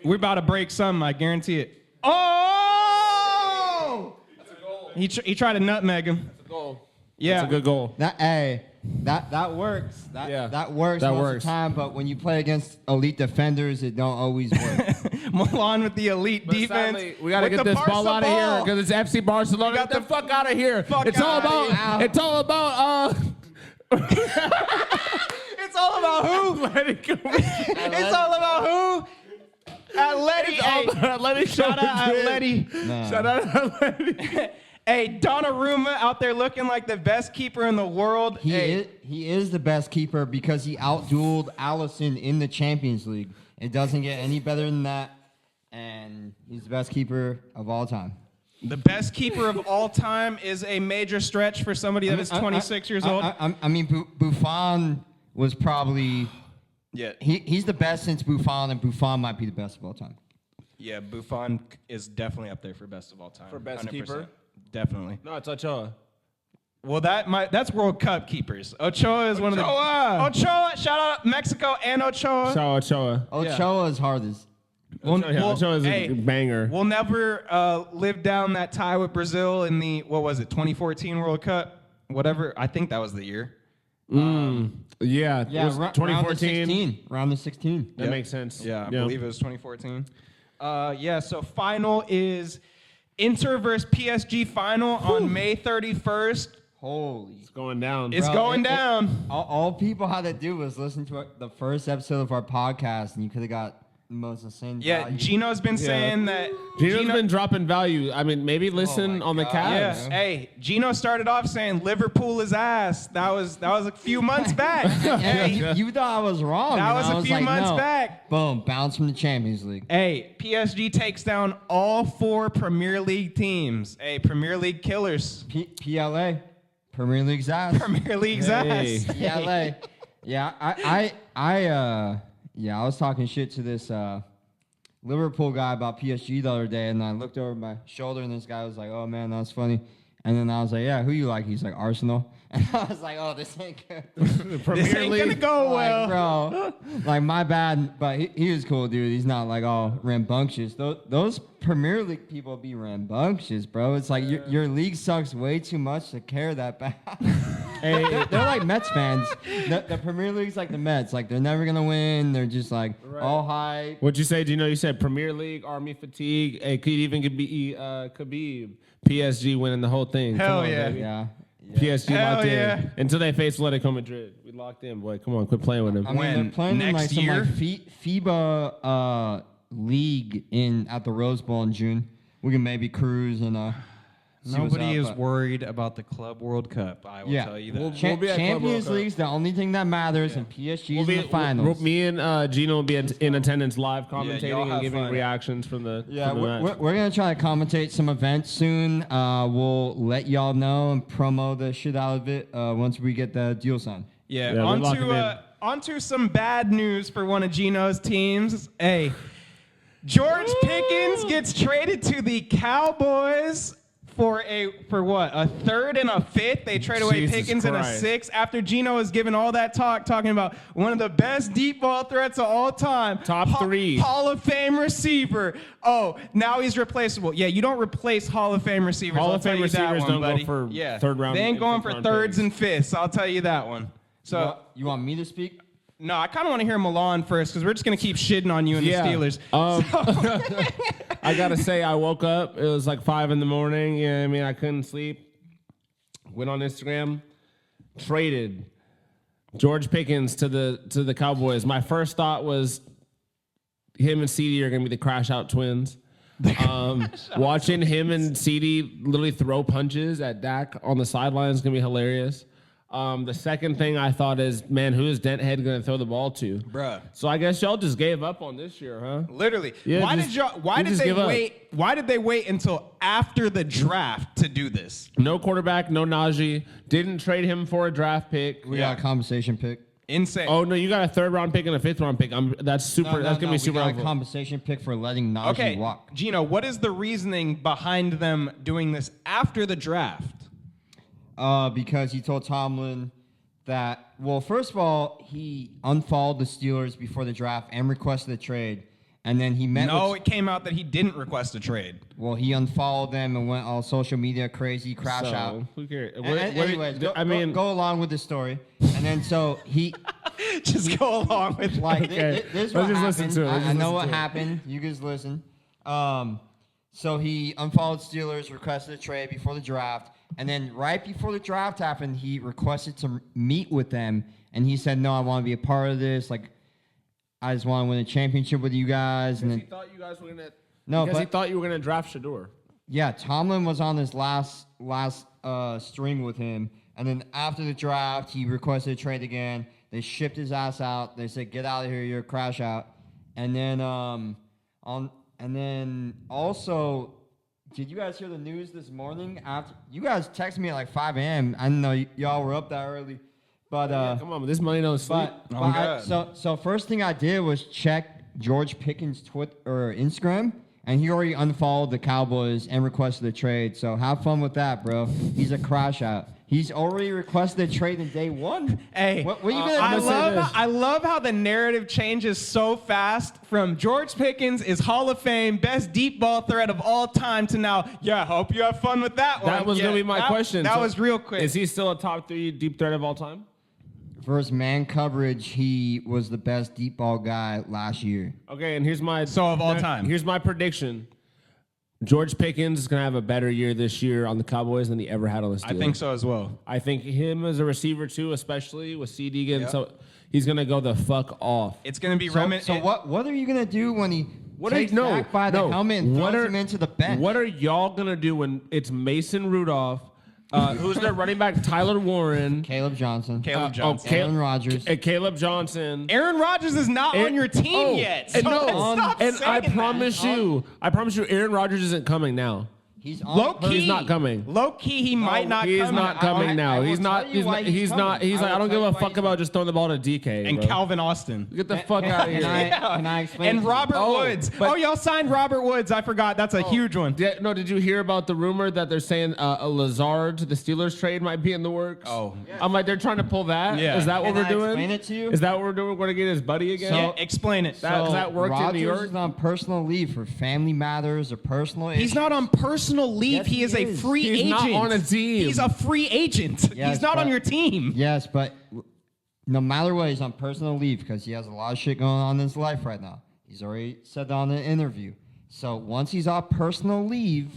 We're about to break something, I guarantee it. Oh! That's a goal. He tried to nutmeg him. That's a goal. Yeah. That's a good goal. That works. Yeah. That works That most works. of the time, but when you play against elite defenders, it don't always work. Milan with the elite defense. Sadly, we gotta with get the this ball Barca out of here ball. because it's FC Barcelona. We got Get the fuck out of here. Fuck It's all outta about. here. It's all about. It's all about who? It's all about who? Atleti. Hey, shout out Atleti. Nah. Shout out Atleti. Hey, Donnarumma out there looking like the best keeper in the world. He is the best keeper because he outdueled Allison in the Champions League. It doesn't get any better than that, and he's the best keeper of all time. The best keeper of all time is a major stretch for somebody that is 26 years old. I mean, Buffon was probably Yeah, he's the best since Buffon, and Buffon might be the best of all time. yeah, Buffon is definitely up there for best of all time. For best 100%. keeper? Definitely. No, it's Ochoa. Well, that's World Cup keepers. Ochoa is one of the. Ochoa! Shout out Mexico and Ochoa. Shout out Ochoa. Ochoa is hardest. Ochoa is a banger. We'll never live down that tie with Brazil in the 2014 World Cup, whatever. I think that was the year. Yeah, it was Round of 2014. 16. Round of 16. That makes sense. Yeah, I believe it was 2014. So final is Inter versus PSG final on May 31st. Holy. It's going down. It's Bro, going down. All people had to do was listen to the first episode of our podcast, and you could have got the most insane Yeah, value. Gino's been saying that. Gino's been dropping value. I mean, maybe listen my on the God. Cavs. Yeah. Hey, Gino started off saying Liverpool is ass. That was a few months back. Yeah, Hey, you thought I was wrong. That and was I a few like, months no. back. Boom, bounce from the Champions League. Hey, PSG takes down all 4 Premier League teams. Hey, Premier League killers. PLA, Premier League's ass. Premier League's Hey. ass. PLA. Yeah, I was talking shit to this Liverpool guy about PSG the other day, and I looked over my shoulder, and this guy was like, "Oh man, that was funny." And then I was like, yeah, who you like? He's like, Arsenal. And I was like, oh, this ain't good. This ain't gonna go well. Like, bro, like, my bad. But he was cool, dude. He's not like all rambunctious. Those Premier League people be rambunctious, bro. It's like your league sucks way too much to care that bad. They're like Mets fans. The Premier League's like the Mets. Like, they're never gonna win. They're just like all hype. What'd you say? Do you know you said Premier League, Army fatigue? It could even be Khabib, PSG winning the whole thing. Hell Come on, yeah. baby. Yeah. PSG Hell locked yeah. in until they face Atletico Madrid. We locked in, boy. Come on, quit playing with them. I mean, When? they're playing in like Next some year? like FIBA league at the Rose Bowl in June. We can maybe cruise and see what's Nobody up, is but- worried about the Club World Cup. I will Yeah, tell you that. We'll Cha- be at Club Champions World Cup. League's the only thing that matters, and PSG's in the finals. Me and Gino will be in attendance live, y'all commentating and have giving fun. reactions from the Yeah, from the match. we're gonna try to commentate some events soon. We'll let y'all know and promo the shit out of it once we get the deal signed. Yeah, Yeah, we're locking in. onto some bad news for one of Gino's teams. Hey, George Pickens gets traded to the Cowboys for what? A third and a fifth. They trade away Jesus Pickens and a Christ. sixth after Gino has given all that talking about one of the best deep ball threats of all time. Top three. Hall of Fame receiver. Oh, now he's replaceable. Yeah, you don't replace Hall of Fame receivers. Hall I'll of tell Fame you that receivers one, don't go buddy. for yeah. third round They ain't and going fifth for round thirds picks. and fifths. I'll tell you that one. So. You want me to speak? No, I kind of want to hear Milan first because we're just going to keep shitting on you and Yeah. the Steelers. I gotta say, I woke up. It was like 5 a.m. You know what I mean? I couldn't sleep. Went on Instagram, traded George Pickens to the Cowboys. My first thought was him and CD are gonna be the crash out twins. Watching him and CD literally throw punches at Dak on the sideline is gonna be hilarious. The second thing I thought is, man, who is Dent Head gonna throw the ball to? Bruh. So I guess y'all just gave up on this year, huh? Literally. Yeah, why just- did y'all? Why you did just they give up. wait? Why did they wait until after the draft to do this? No quarterback, no Najee. Didn't trade him for a draft pick. We got a compensation pick. Insane. Oh no, you got a 3rd round pick and a 5th round pick. That's super. That's gonna be super We got a helpful. compensation pick for letting Najee okay. walk. Gino, what is the reasoning behind them doing this after the draft? Because he told Tomlin that, well, first of all, he unfollowed the Steelers before the draft and requested a trade. And then he met No, with, it came out that he didn't request a trade. well, he unfolled them and went all social media crazy, crash So, out. who cares? Anyways, I mean, go along with the story. And then so he, Just go along with like, Okay. this is Let's what just listen happened. to it. Let's I just know listen what to it. happened. You guys listen. So he unfollowed Steelers, requested a trade before the draft. And then right before the draft happened, he requested to meet with them. And he said, no, I want to be a part of this. Like, I just want to win a championship with you guys. And he then, thought you guys were gonna. No, because he but- thought you were gonna draft Shador. yeah, Tomlin was on his last string with him. And then after the draft, he requested a trade again. They shipped his ass out. They said, get out of here, you're a crash out. And then also, did you guys hear the news this morning? After you guys texted me at like 5 a.m. I didn't know y'all were up that early. But Come on, but this money don't sleep. but, Oh, but God. so first thing I did was check George Pickens' Twitter or Instagram, and he already unfollowed the Cowboys and requested a trade. So have fun with that, bro. He's a crash out. He's already requested a trade in day one. Hey, what are you gonna I do? I love how the narrative changes so fast from George Pickens is Hall of Fame, best deep ball threat of all time to now, yeah, hope you have fun with that one. That was Yeah, gonna be my question. That So was real quick. Is he still a top 3 deep threat of all time? For his man coverage, he was the best deep ball guy last year. Okay, and here's my So of all time. Here's my prediction. George Pickens is gonna have a better year this year on the Cowboys than he ever had on the Steelers. I think so as well. I think him as a receiver too, especially with CD getting so he's gonna go the fuck off. It's going to be So what are you gonna do when he takes no, Dak by the no. helmet and What throws are- him into the bench? What are y'all gonna do when it's Mason Rudolph? Who's their running back? Tyler Warren. Caleb Johnson. Caleb Johnson. Aaron Rodgers. Caleb Johnson. Aaron Rodgers is not on your team Oh, yet. And So no, let's stop and I saying promise that. you, Aaron Rodgers isn't coming now. He's on Low key, He's not coming. Low key, he might not. He's come. not I coming now. will He's not. tell you He's why not. he's He's not. coming. He's I like, I will don't tell give you a why fuck he's about coming. just throwing the ball to DK. And bro. Calvin Austin. Get the fuck out of here. Can I explain? And to Robert Oh, Woods. but- Oh, y'all signed Robert Woods. I forgot. That's a huge one. No, did you hear about the rumor that they're saying a Lazard to the Steelers trade might be in the works? Oh. I'm like, they're trying to pull that. Yeah. Is that what Can we're I doing? explain it to you? Is that what we're doing? We're going to get his buddy again? So- Yeah, explain it. that worked in New Rodgers York? is on personal leave for family matters or personal issues. He's not on personal leave. Yes, he he is a is. free He's agent. not on a team. He's a free agent. Yes, He's not on but- your team. Yes, but no matter what, he's on personal leave because he has a lot of shit going on in his life right now. He's already said that on an interview. So once he's off personal leave,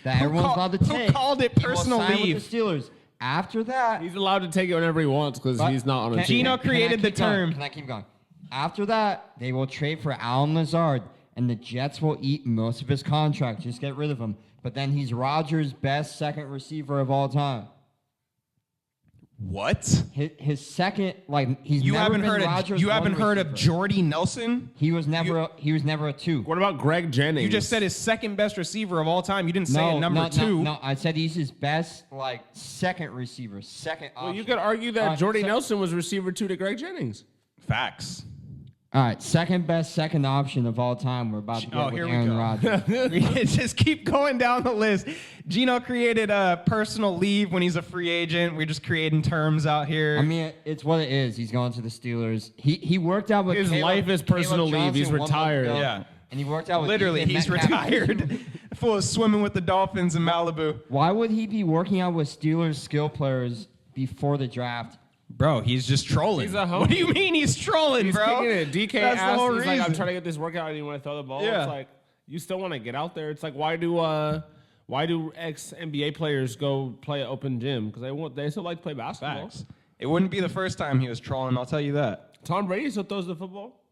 that everyone's allowed to who take. called it he will personal sign leave? With the Steelers. After that, He's allowed to take it whenever he wants because but- he's not on a can- team. Gino can I created the keep going? term. Can I keep going? After that, they will trade for Alan Lazard, and the Jets will eat most of his contract. Just get rid of him. But then he's Rodgers' best second receiver of all time. What? His second, like he's You never haven't been heard of Rodgers' you haven't one heard of receiver. Jordy Nelson? He was never a two. What about Greg Jennings? You just said his second best receiver of all time. You didn't say No, a number two. No, I said he's his best like second receiver, second option. Well, you could argue that Alright, Jordy so- Nelson was receiver two to Greg Jennings. Facts. All right, second best second option of all time. We're about to get Oh, with here we Aaron go. Rodgers. We just keep going down the list. Gino created a personal leave when he's a free agent. We're just creating terms out here. I mean, it's what it is. He's going to the Steelers. He worked out with His Caleb- life is personal Caleb leave. He's Johnson 1 month retired. ago, Yeah. and he worked out with Literally, DK he's Metcalf. retired. Full of swimming with the Dolphins in Malibu. Why would he be working out with Steelers skill players before the draft? Bro, he's just trolling. He's a homie. What do you mean he's trolling, He's bro? kicking it. DK That's the asked, whole he's like, I'm reason. trying to get this workout and you want to throw the ball. Yeah. It's like, you still want to get out there. It's like, why do ex-NBA players go play an open gym? Because they still like to play basketball. Facts. It wouldn't be the first time he was trolling, I'll tell you that. Tom Brady still throws the football.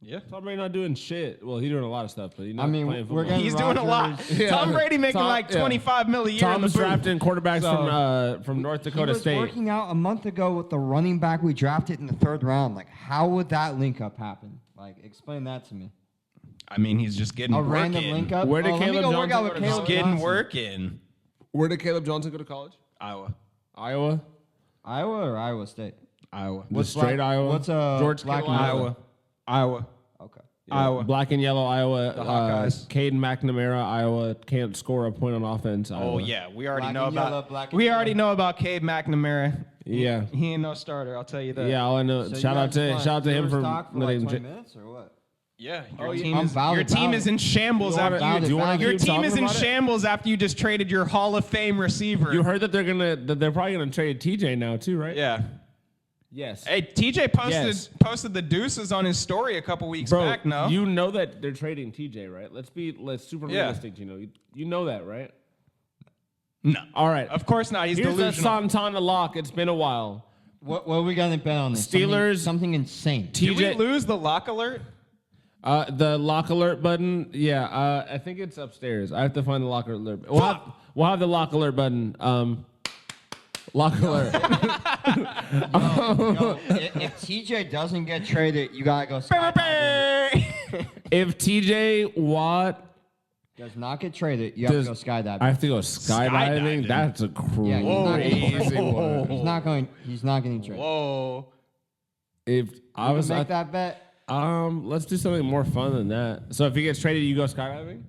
Yeah. Tom Brady not doing shit. Well, he's doing a lot of stuff, but he's not I mean, playing we're football. getting He's doing a lot. Rodgers- Yeah. Tom Brady making Tom- like yeah. 25 million a year in the Tom's booth. drafting quarterbacks So- from North He Dakota was State. working out a month ago with the running back we drafted in the third round. Like, how would that link up happen? Like, explain that to me. I mean, he's just getting A work random in. link up. Where did let me Caleb go work Johnson out go with to Caleb college? Getting Johnson. work in. Where did Caleb Johnson go to college? Iowa. Iowa. Iowa or Iowa State? Iowa. The straight black- Iowa. What's George black Kittle, and Iowa. yellow? Iowa. Okay. Iowa. Black and yellow Iowa. The Hawkeyes. Caden McNamara, Iowa can't score a point on offense. Oh Iowa. yeah, we already Black know and yellow, about. black and We yellow. already know about Cade McNamara. Yeah. He ain't no starter. I'll tell you that. Yeah, all I know. So you shout out guys want to him Steelers for talk for letting like J- 20 minutes or what? Yeah. Oh, Your yeah. team I'm is valid, your team valid. is in shambles You wanna- after valid, do you want valid. to your keep team talking is in about it? shambles after you just traded your Hall of Fame receiver. You heard that they're probably gonna trade TJ now too, right? Yeah. Yes. Hey, TJ Yes. posted the deuces on his story a couple weeks Bro, back. No. you know that they're trading TJ, right? Let's super Yeah. realistic. You know that, right? No. All right. Of course not. He's Here's the delusional. Santana lock. It's been a while. What are we gonna bet on this? Steelers- Something insane. Did we TJ lose the lock alert? The lock alert button. Yeah. I think it's upstairs. I have to find the lock alert. We'll have the lock alert button. Lock alert. If TJ doesn't get traded, you gotta go. skydiving. If TJ Watt Does not get traded, you have to go skydiving. I have to go skydiving. Skydiving. That's a Yeah, he's not crazy getting- one. He's not getting traded. Whoa. If I was Make that bet. let's do something more fun than that. So if he gets traded, you go skydiving?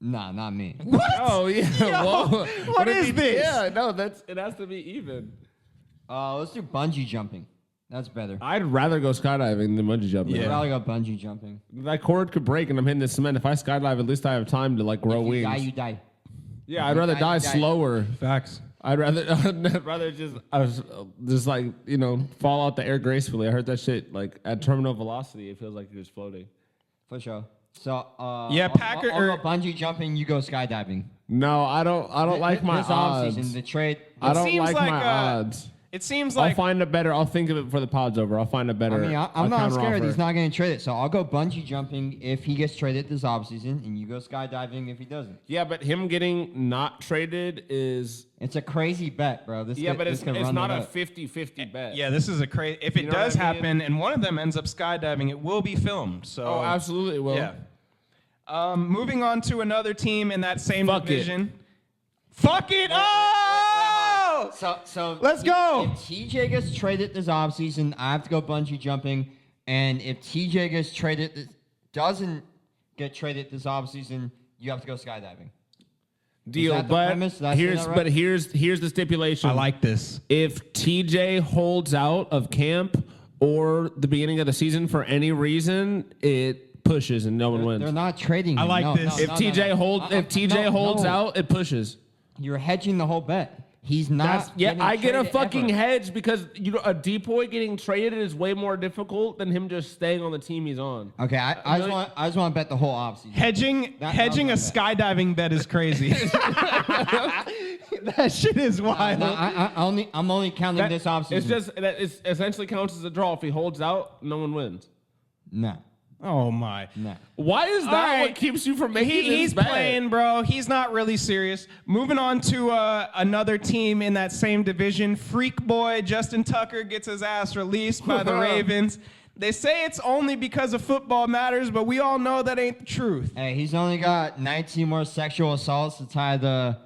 Nah, not me. What? Oh yeah. Whoa. what if is he- this? Yeah, no, it has to be even. Let's do bungee jumping. That's better. I'd rather go skydiving than bungee jumping. Yeah. I'd rather go bungee jumping. That cord could break and I'm hitting the cement. If I skydive, at least I have time to like grow If you wings. die, you die. Yeah, I'd rather die, die you die. slower. Facts. I'd rather just like fall out the air gracefully. I heard that shit like at terminal velocity. It feels like you're just floating. For sure. So Yeah, I'll go bungee jumping. You go skydiving. No, I don't like my this odds. offseason, the trade. I don't seems like like, my odds. It seems I'll like find a better. I'll think of it before the pod's over. I'll find a better. I mean, I'm not scared. counteroffer. He's not getting traded. So I'll go bungee jumping if he gets traded this offseason, and you go skydiving if he doesn't. Yeah, but him getting not traded is. It's a crazy bet, bro. This Yeah, could- but this it's could run not it a up. 50-50 bet. yeah, this is a crazy. If it You know does what I mean? happen and one of them ends up skydiving, it will be filmed. So Oh, absolutely. Well, yeah. Moving on to another team in that same Fuck it. division. Fuck it. Oh! So Let's go. If TJ gets traded this offseason, I have to go bungee jumping. And if TJ gets traded, doesn't get traded this offseason, you have to go skydiving. Deal, that the but premise? Did I say that right? here's the stipulation. I like this. If TJ holds out of camp or the beginning of the season for any reason, it pushes and no one wins. They're not trading. I him. like No, this. no, If no, TJ no. holds No. out, it pushes. You're hedging the whole bet. He's not. I get a traded fucking ever. hedge because a depoy getting traded is way more difficult than him just staying on the team he's on. Okay, I just want to bet the whole offseason. Hedging That a was my skydiving bet is crazy. That shit is wild. No, I'm only counting this offseason. It's just that it essentially counts as a draw. If he holds out, no one wins. no. Oh my. No. Why is that All right. what keeps you from making He's this bet? playing, bro. He's not really serious. Moving on to another team in that same division. Freak boy Justin Tucker gets his ass released by the Ravens. They say it's only because of football matters, but we all know that ain't the truth. Hey, he's only got 19 more sexual assaults to tie the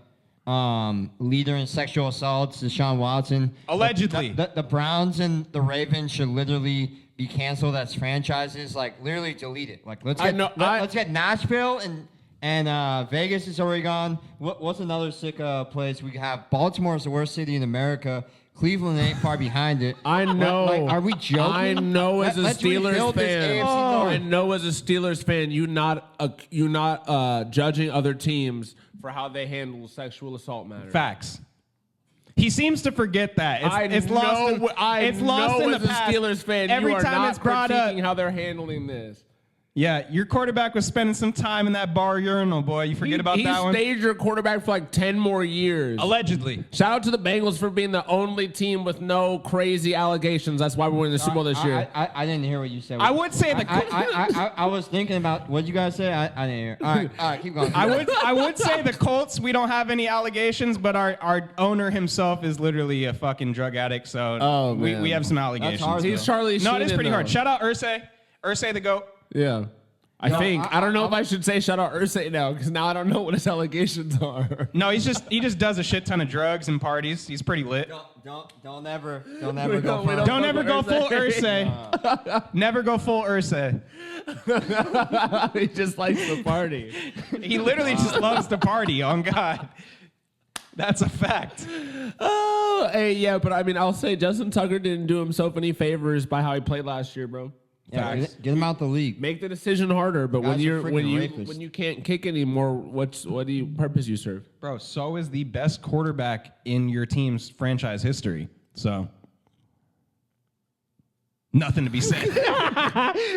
leader in sexual assaults, Deshaun Watson. Allegedly. The Browns and the Ravens should literally be canceled as franchises. Like, literally delete it. Like, let's get Nashville and Vegas is already gone. What's another sick place we have? Baltimore is the worst city in America. Cleveland ain't far behind it. I know. Like, are we joking? I know as a Let's Steelers rebuild this fan. AFC North. I know as a Steelers fan, you not judging other teams for how they handle sexual assault matters. Facts. He seems to forget that. It's lost in, it's lost in the as a past. Steelers fan, Every you are time not it's brought up, critiquing how they're handling this. yeah, your quarterback was spending some time in that bar urinal, boy. You forget about that one? He stayed your quarterback for like 10 more years. Allegedly. Shout out to the Bengals for being the only team with no crazy allegations. That's why we're winning the Super Bowl this year. I didn't hear what you said. I would say I was thinking about what you guys say. I didn't hear. All right, keep going. I would say the Colts, we don't have any allegations, but our owner himself is literally a fucking drug addict, so Oh, man. we have some allegations. hard, He's Charlie No, it is Sheenan, pretty hard. though. Shout out Ursay. Ursay the GOAT. Yeah. I don't know if I should say shout out Ursay now because now I don't know what his allegations are. No, he just does a shit ton of drugs and parties. He's pretty lit. Don't ever We go. don't- we far. Don't ever go full Ursay. Never go full Ursay. He just likes to party. He literally just loves to party, on God. That's a fact. Oh, hey, yeah, but I mean, I'll say Justin Tucker didn't do himself any favors by how he played last year, bro. Yeah, Facts. get him out the league. Make the decision harder, but Guys are when freaking rapists. you can't kick anymore, what do you purpose you serve? Bro, so is the best quarterback in your team's franchise history. So, nothing to be said.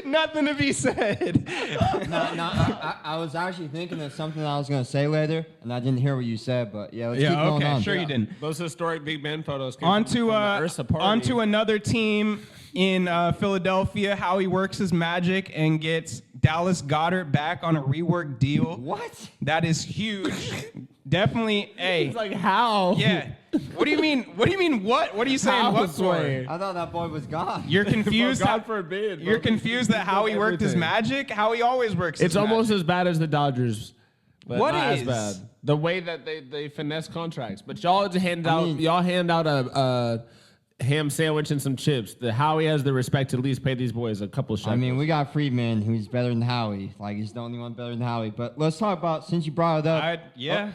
Nothing to be said. I was actually thinking of something I was gonna say later, and I didn't hear what you said. But yeah, let's keep Yeah, going okay, on. sure you didn't. Those historic Big Ben photos. Onto another team in Philadelphia. Howie works his magic and gets Dallas Goddard back on a rework deal. What? That is huge. Definitely. It's like how? Yeah. What do you mean? What do you mean? What? What are you saying? How, What for? Sway? I thought that boy was gone. You're confused. God that- forbid. You're bro. confused that Howie worked his Everything. magic. Howie always works. It's his almost magic. as bad as the Dodgers. But What not is? as bad? The way that they finesse contracts. But y'all hand out mean- a ham sandwich and some chips. The Howie has the respect to at least pay these boys a couple shekels. I mean, we got Friedman, who's better than Howie. Like, he's the only one better than Howie. But let's talk about, since you brought it up. Yeah.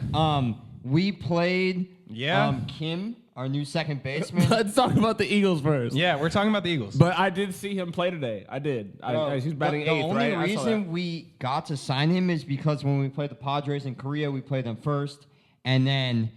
We played Yeah. Kim, our new second baseman. Let's talk about the Eagles first. Yeah, we're talking about the Eagles. But I did see him play today. I did. He's batting the eighth, only right? I saw that. reason we got to sign him is because when we played the Padres in Korea, we played them first. And then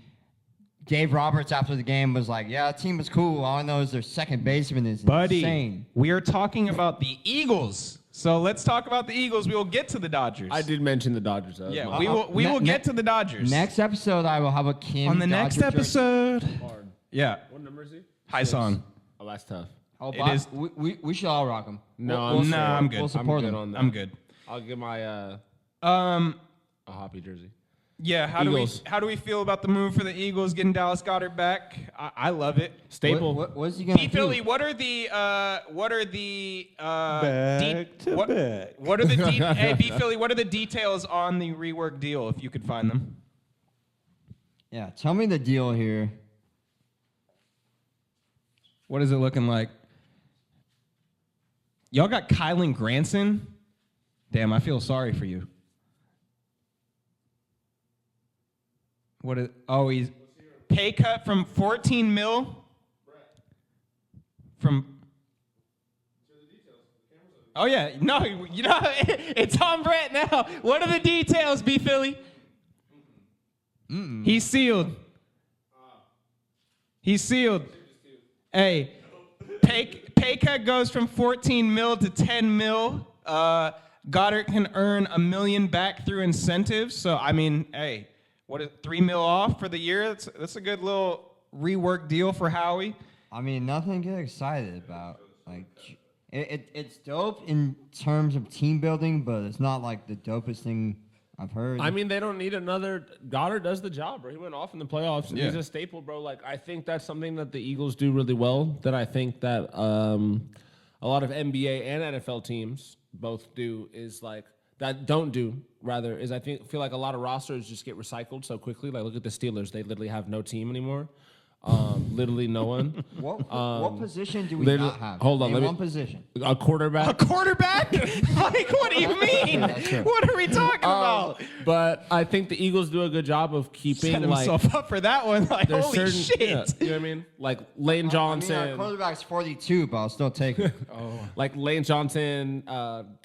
Dave Roberts, after the game, was like, yeah, that team was cool. All I know is their second baseman is Buddy, insane. we are talking about the Eagles. So let's talk about the Eagles. We will get to the Dodgers. I did mention the Dodgers. Though. Yeah, we will get to the Dodgers. Next episode, I will have a Kim On the next Dodger jersey. episode. Hard. Yeah. What number is he? High song. Oh, that's tough. Oh, It Bob, is- we should all rock them. No, I'm- Nah, I'm good. We'll I'm support good them. on that. I'm good. I'll give my a hoppy jersey. Yeah, Eagles. how do we feel about the move for the Eagles getting Dallas Goddard back? I love it. Staple. What's he gonna P. do? Philly, what are the what are the hey B. Philly, what are the details on the rework deal if you could find them? Yeah, tell me the deal here. What is it looking like? Y'all got Kylan Granson? Damn, I feel sorry for you. He's pay cut from 14 mil from. Oh yeah, no, it's on Brett now. What are the details, B Philly? He's sealed. He's sealed. Hey, pay cut goes from 14 mil to 10 mil. Goddard can earn $1 million back through incentives. So I mean, hey, what is 3 mil off for the year? That's a good little rework deal for Howie. I mean, nothing to get excited about. Like, it's dope in terms of team building, but it's not like the dopest thing I've heard. I mean, they don't need another. Goddard does the job, bro. He went off in the playoffs. Yeah. He's a staple, bro. Like, I think that's something that the Eagles do really well. That I think that a lot of NBA and NFL teams both do is like that don't do. Rather, is I feel like a lot of rosters just get recycled so quickly. Like, look at the Steelers; they literally have no team anymore. Literally no one. What position do we literally- not have? hold on, Name let me- one position. A quarterback. A quarterback? Like, what do you mean? What are we talking about? But I think the Eagles do a good job of keeping Set like himself up for that one. Like, there's holy certain shit. yeah, you know what I mean? Like Lane I mean, Johnson. our quarterback's 42, but I'll still take it. Like Lane Johnson,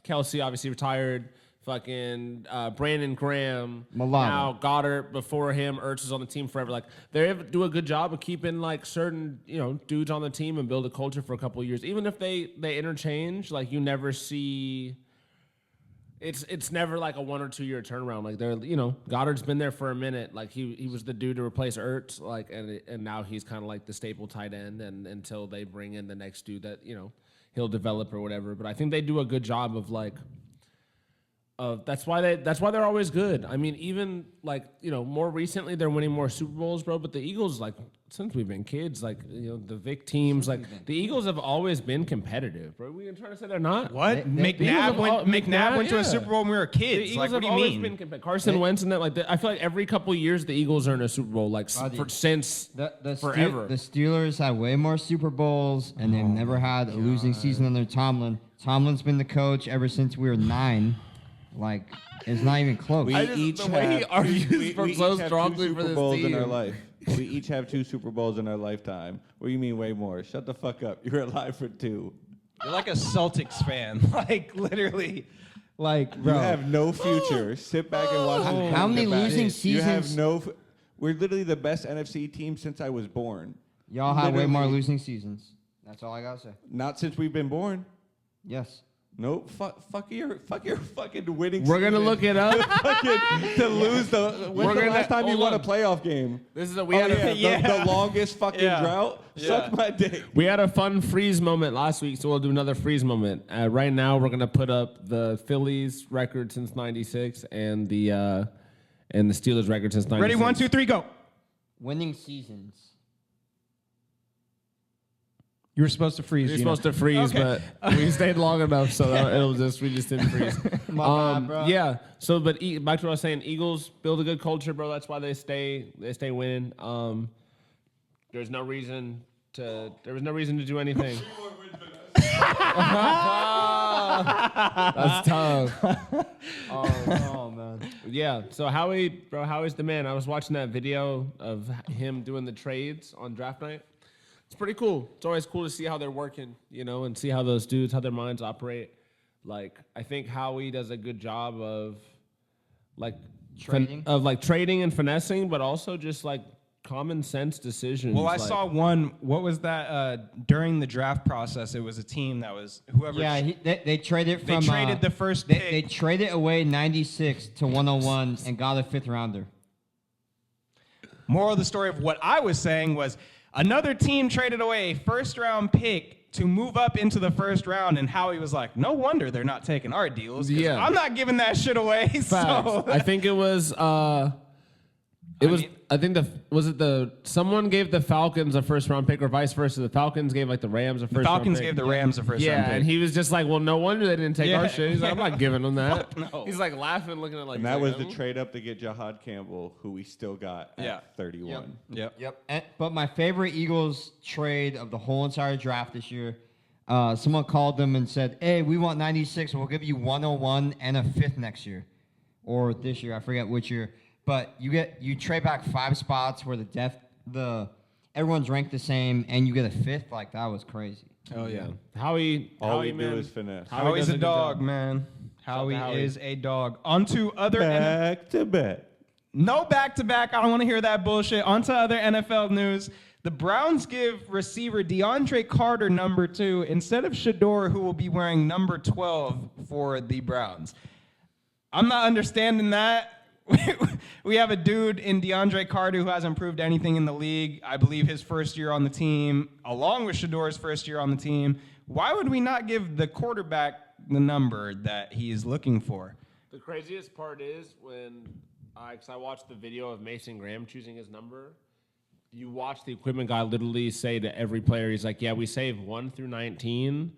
Kelsey obviously retired. Fucking Brandon Graham, Milano. now Goddard before him. Ertz is on the team forever. Like they do a good job of keeping like certain dudes on the team and build a culture for a couple of years. Even if they interchange, like you never see. It's never like a 1 or 2 year turnaround. Like they're Goddard's been there for a minute. Like he was the dude to replace Ertz. Like and now he's kind of like the staple tight end. And until they bring in the next dude that he'll develop or whatever. But I think they do a good job of like. That's why they're always good. I mean, even like more recently they're winning more Super Bowls, bro. But the Eagles, like since we've been kids, like the Vic teams, like the Eagles have always been competitive, bro. We trying to say they're not. What? They- McNabb went to yeah. a Super Bowl when we were The kids. Eagles Like, what have do you always mean? been competitive. Carson Wentz and that. Like I feel like every couple of years the Eagles are in a Super Bowl, like Buddy. since forever. The Steelers have way more Super Bowls, and they've never had a losing season under Tomlin. Tomlin's been the coach ever since we were 9. Like, it's not even close. I just- the way he argues so each have strongly two for Super this Bowls in our team. life. We each have 2 Super Bowls in our lifetime. What do you mean way more? Shut the fuck up. You're alive for 2. You're like a Celtics fan. Like, literally. Like, bro. You have no future. Sit back and watch. them How come many back. losing You have seasons- no. We're literally the best NFC team since I was born. Y'all have way more Literally. losing seasons. That's all I gotta say. Not since we've been born. Yes. Nope. Fuck your fucking winning. We're gonna season. look it up. Fucking to lose the. When's We're the gonna- last time you hold won a on. playoff game? This is a The longest fucking Yeah. drought. Suck my dick. We had a fun freeze moment last week, so we'll do another freeze moment. Right now, we're gonna put up the Phillies record since '96 and the Steelers record since '96. Ready? 1, 2, 3, go. Winning seasons. You were supposed to freeze. You're Gino. supposed to freeze, Okay. but we stayed long enough, so we just didn't freeze. My bad, bro. Yeah. So, but back to what I was saying, Eagles build a good culture, bro. That's why they stay winning. There was no reason to do anything. That's tough. Oh, man. Yeah. So Howie's the man. I was watching that video of him doing the trades on draft night. It's pretty cool. It's always cool to see how they're working, and see how those dudes, how their minds operate. Like, I think Howie does a good job of, like, Trading? trading and finessing, but also just like common sense decisions. Well, I like- saw one. What was that? During the draft process, it was a team that was whoever. Yeah, they traded They from. traded the first They, pick. they traded away 96 to 101 and got a 5th rounder. Moral of the story of what I was saying was another team traded away a first-round pick to move up into the first round, and Howie was like, "No wonder they're not taking our deals. 'Cause Yeah. I'm not giving that shit away." Facts. So I think it was Someone gave the Falcons a first round pick or vice versa. The Falcons gave like the Rams a first round pick. Falcons gave the Rams a first round Yeah, pick. and he was just like, well, no wonder they didn't take Yeah. our shit. He's like, I'm not giving them that. Fuck no. He's like laughing, looking at like. And that was the damn. trade up to get Jahad Campbell, who we still got at Yeah. 31. Yep. Yep. But my favorite Eagles trade of the whole entire draft this year, someone called them and said, "Hey, we want 96. We'll give you 101 and a fifth next year, or this year. I forget which year. But you trade back 5 spots where everyone's ranked the same, and you get a fifth. Like that was crazy. Oh yeah. All we do is finesse. Howie's does a good dog, job. man. Howie Howie. is a dog. On to other Back to back. No back-to-back. I don't want to hear that bullshit. On to other NFL news. The Browns give receiver DeAndre Carter number 2 instead of Shador, who will be wearing number 12 for the Browns. I'm not understanding that. We have a dude in DeAndre Carter who hasn't proved anything in the league. I believe his first year on the team, along with Shador's first year on the team. Why would we not give the quarterback the number that he is looking for? The craziest part is when, because I watched the video of Mason Graham choosing his number. You watch the equipment guy literally say to every player, he's like, yeah, we save 1 through 19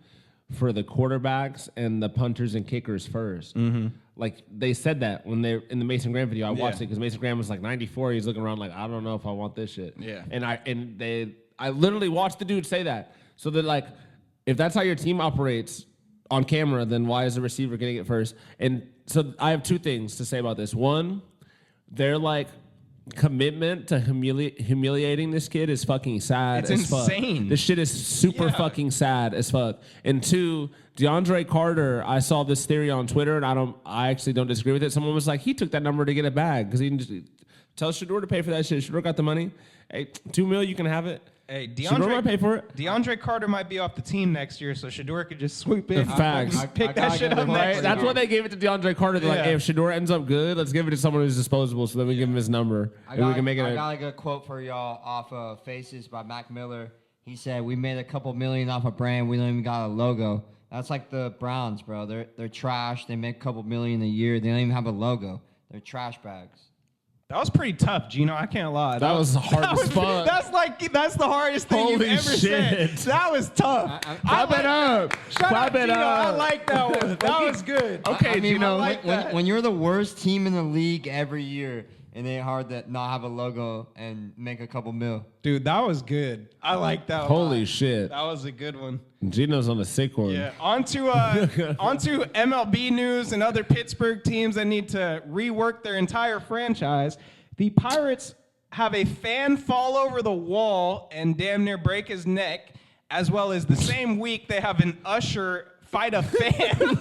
for the quarterbacks and the punters and kickers first. Mm-hmm. Like they said that when they're in the Mason Graham video. I watched it because Mason Graham was like 94. He's looking around like, I don't know if I want this shit. Yeah. And I literally watched the dude say that. So they're like, if that's how your team operates on camera, then why is the receiver getting it first? And so I have 2 things to say about this. One, they're like, commitment to humiliating this kid is fucking sad It's as fuck. insane. This shit is super fucking sad as fuck. And 2, DeAndre Carter, I saw this theory on Twitter, and I actually don't disagree with it. Someone was like, he took that number to get a bag because he didn't just tell Shador to pay for that shit. Shador got the money. Hey, $2 million, you can have it. Hey, Shador might pay for it. DeAndre Carter might be off the team next year, so Shador could just swoop in. Facts. Pick that shit up next Right? That's why they gave it to DeAndre Carter. They're like, Yeah. hey, if Shador ends up good, let's give it to someone who's disposable so then we give him his number. And we can make it I got a good quote for y'all off of Faces by Mac Miller. He said, "We made a couple million off a brand. We don't even got a logo." That's like the Browns, bro. They're trash. They make a couple million a year. They don't even have a logo. They're trash bags. That was pretty tough, Gino. I can't lie. That was hard as fuck. That's the hardest thing you've Holy ever said. shit. That was tough. Clap it up. Shut Clap up, it Gino. I up. like that one. That was good. Okay, I mean, Gino. when you're the worst team in the league every year, and it's hard to not have a logo and make a couple mil. Dude, that was good. I like that one. Holy shit. That was a good one. Gino's on the sick one. Yeah. onto MLB news and other Pittsburgh teams that need to rework their entire franchise. The Pirates have a fan fall over the wall and damn near break his neck, as well as the same week they have an usher fight a fan.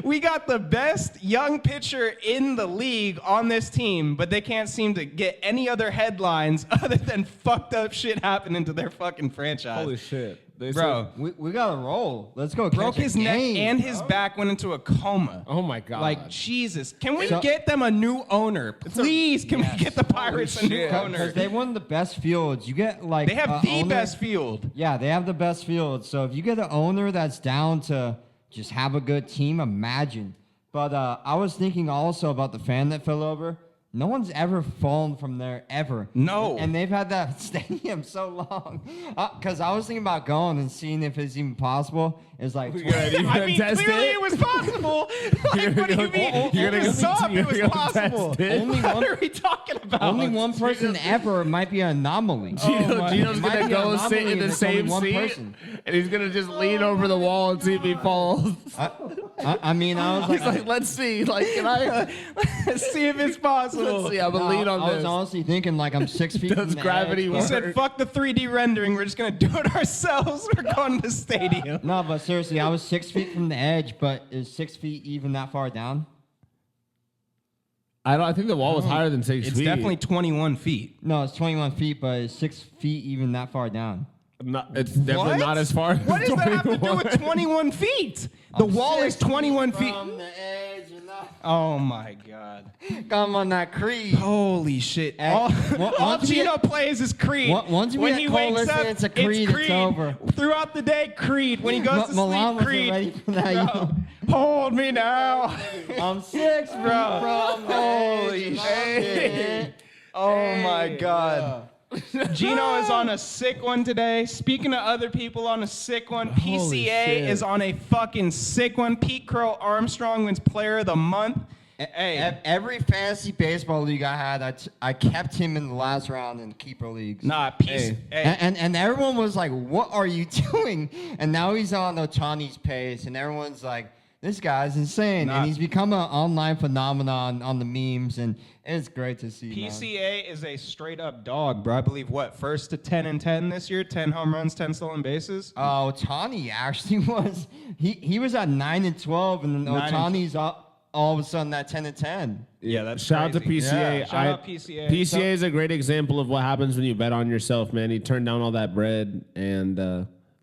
we got the best young pitcher in the league on this team, but they can't seem to get any other headlines other than fucked up shit happening to their fucking franchise. Holy shit. They Bro, We got to roll. Let's go. broke catch a his neck game, and bro. his back went into a coma. Oh my God. Like, Jesus. Can we So- get them a new owner? Please, can we get the Pirates a new shit. owner? Because they won the best fields. You get like They have a the owner- best field. Yeah, they have the best field. So if you get an owner that's down to just have a good team, imagine. But I was thinking also about the fan that fell over. No one's ever fallen from there, ever. No. And they've had that stadium so long. Because I was thinking about going and seeing if it's even possible. It's like, I mean, clearly it was possible. Like, what do you mean? You're gonna You go- saw if you're it was gonna go possible. test it? Only What one- are we talking about? only one person ever might be an anomaly. Gino's It might gonna be go an sit in anomaly the if it's only same one seat, person. and he's gonna just lean over the wall and see if he falls. I mean, I was He's like, like, let's see. Like, can I? Let's see if it's possible. Let's see. I'm gonna lean on I was this. honestly thinking like I'm 6 feet Does from the gravity edge, He work? said, fuck the 3D rendering. We're just going to do it ourselves. We're going to the stadium. No, but seriously, I was 6 feet from the edge, but is 6 feet even that far down? I think the wall was higher than 6 It's feet. definitely 21 feet. No, it's 21 feet, but is 6 feet even that far down? It's definitely What? not as far. What does that have to do with 21 feet? The wall is 21 feet. From the edge, you know? Oh my God. Come on, that Creed. Holy shit. Hey, All once we Gino plays is Creed. Once we when get he Cole wakes up, listening to Creed, it's over. Throughout the day, Creed. When he goes to Milan sleep, wasn't Creed. ready for that. You Bro, know? hold me now. I'm 6 feet Bro. from the Holy edge, and I'm shit. in. Oh my God. Gino is on a sick one today. Speaking of other people on a sick one, Holy PCA shit. is on a fucking sick one. Pete Crow Armstrong wins Player of the Month. Hey, Every fantasy baseball league I had, I kept him in the last round in keeper leagues. nah, PC. Hey. And everyone was like, "What are you doing?" And now he's on Otani's pace, and everyone's like, "This guy's insane." Nah. And he's become an online phenomenon on the memes, and it's great to see. man. PCA is a straight up dog, bro. I believe first to 10-10 this year, 10 home runs, 10 stolen bases. Otani actually was. He was at 9-12, and then 9 and Otani's all of a sudden at 10-10. Yeah, that's Shout out to crazy. PCA. Yeah, shout out PCA. PCA is a great example of what happens when you bet on yourself, man. He turned down all that bread, and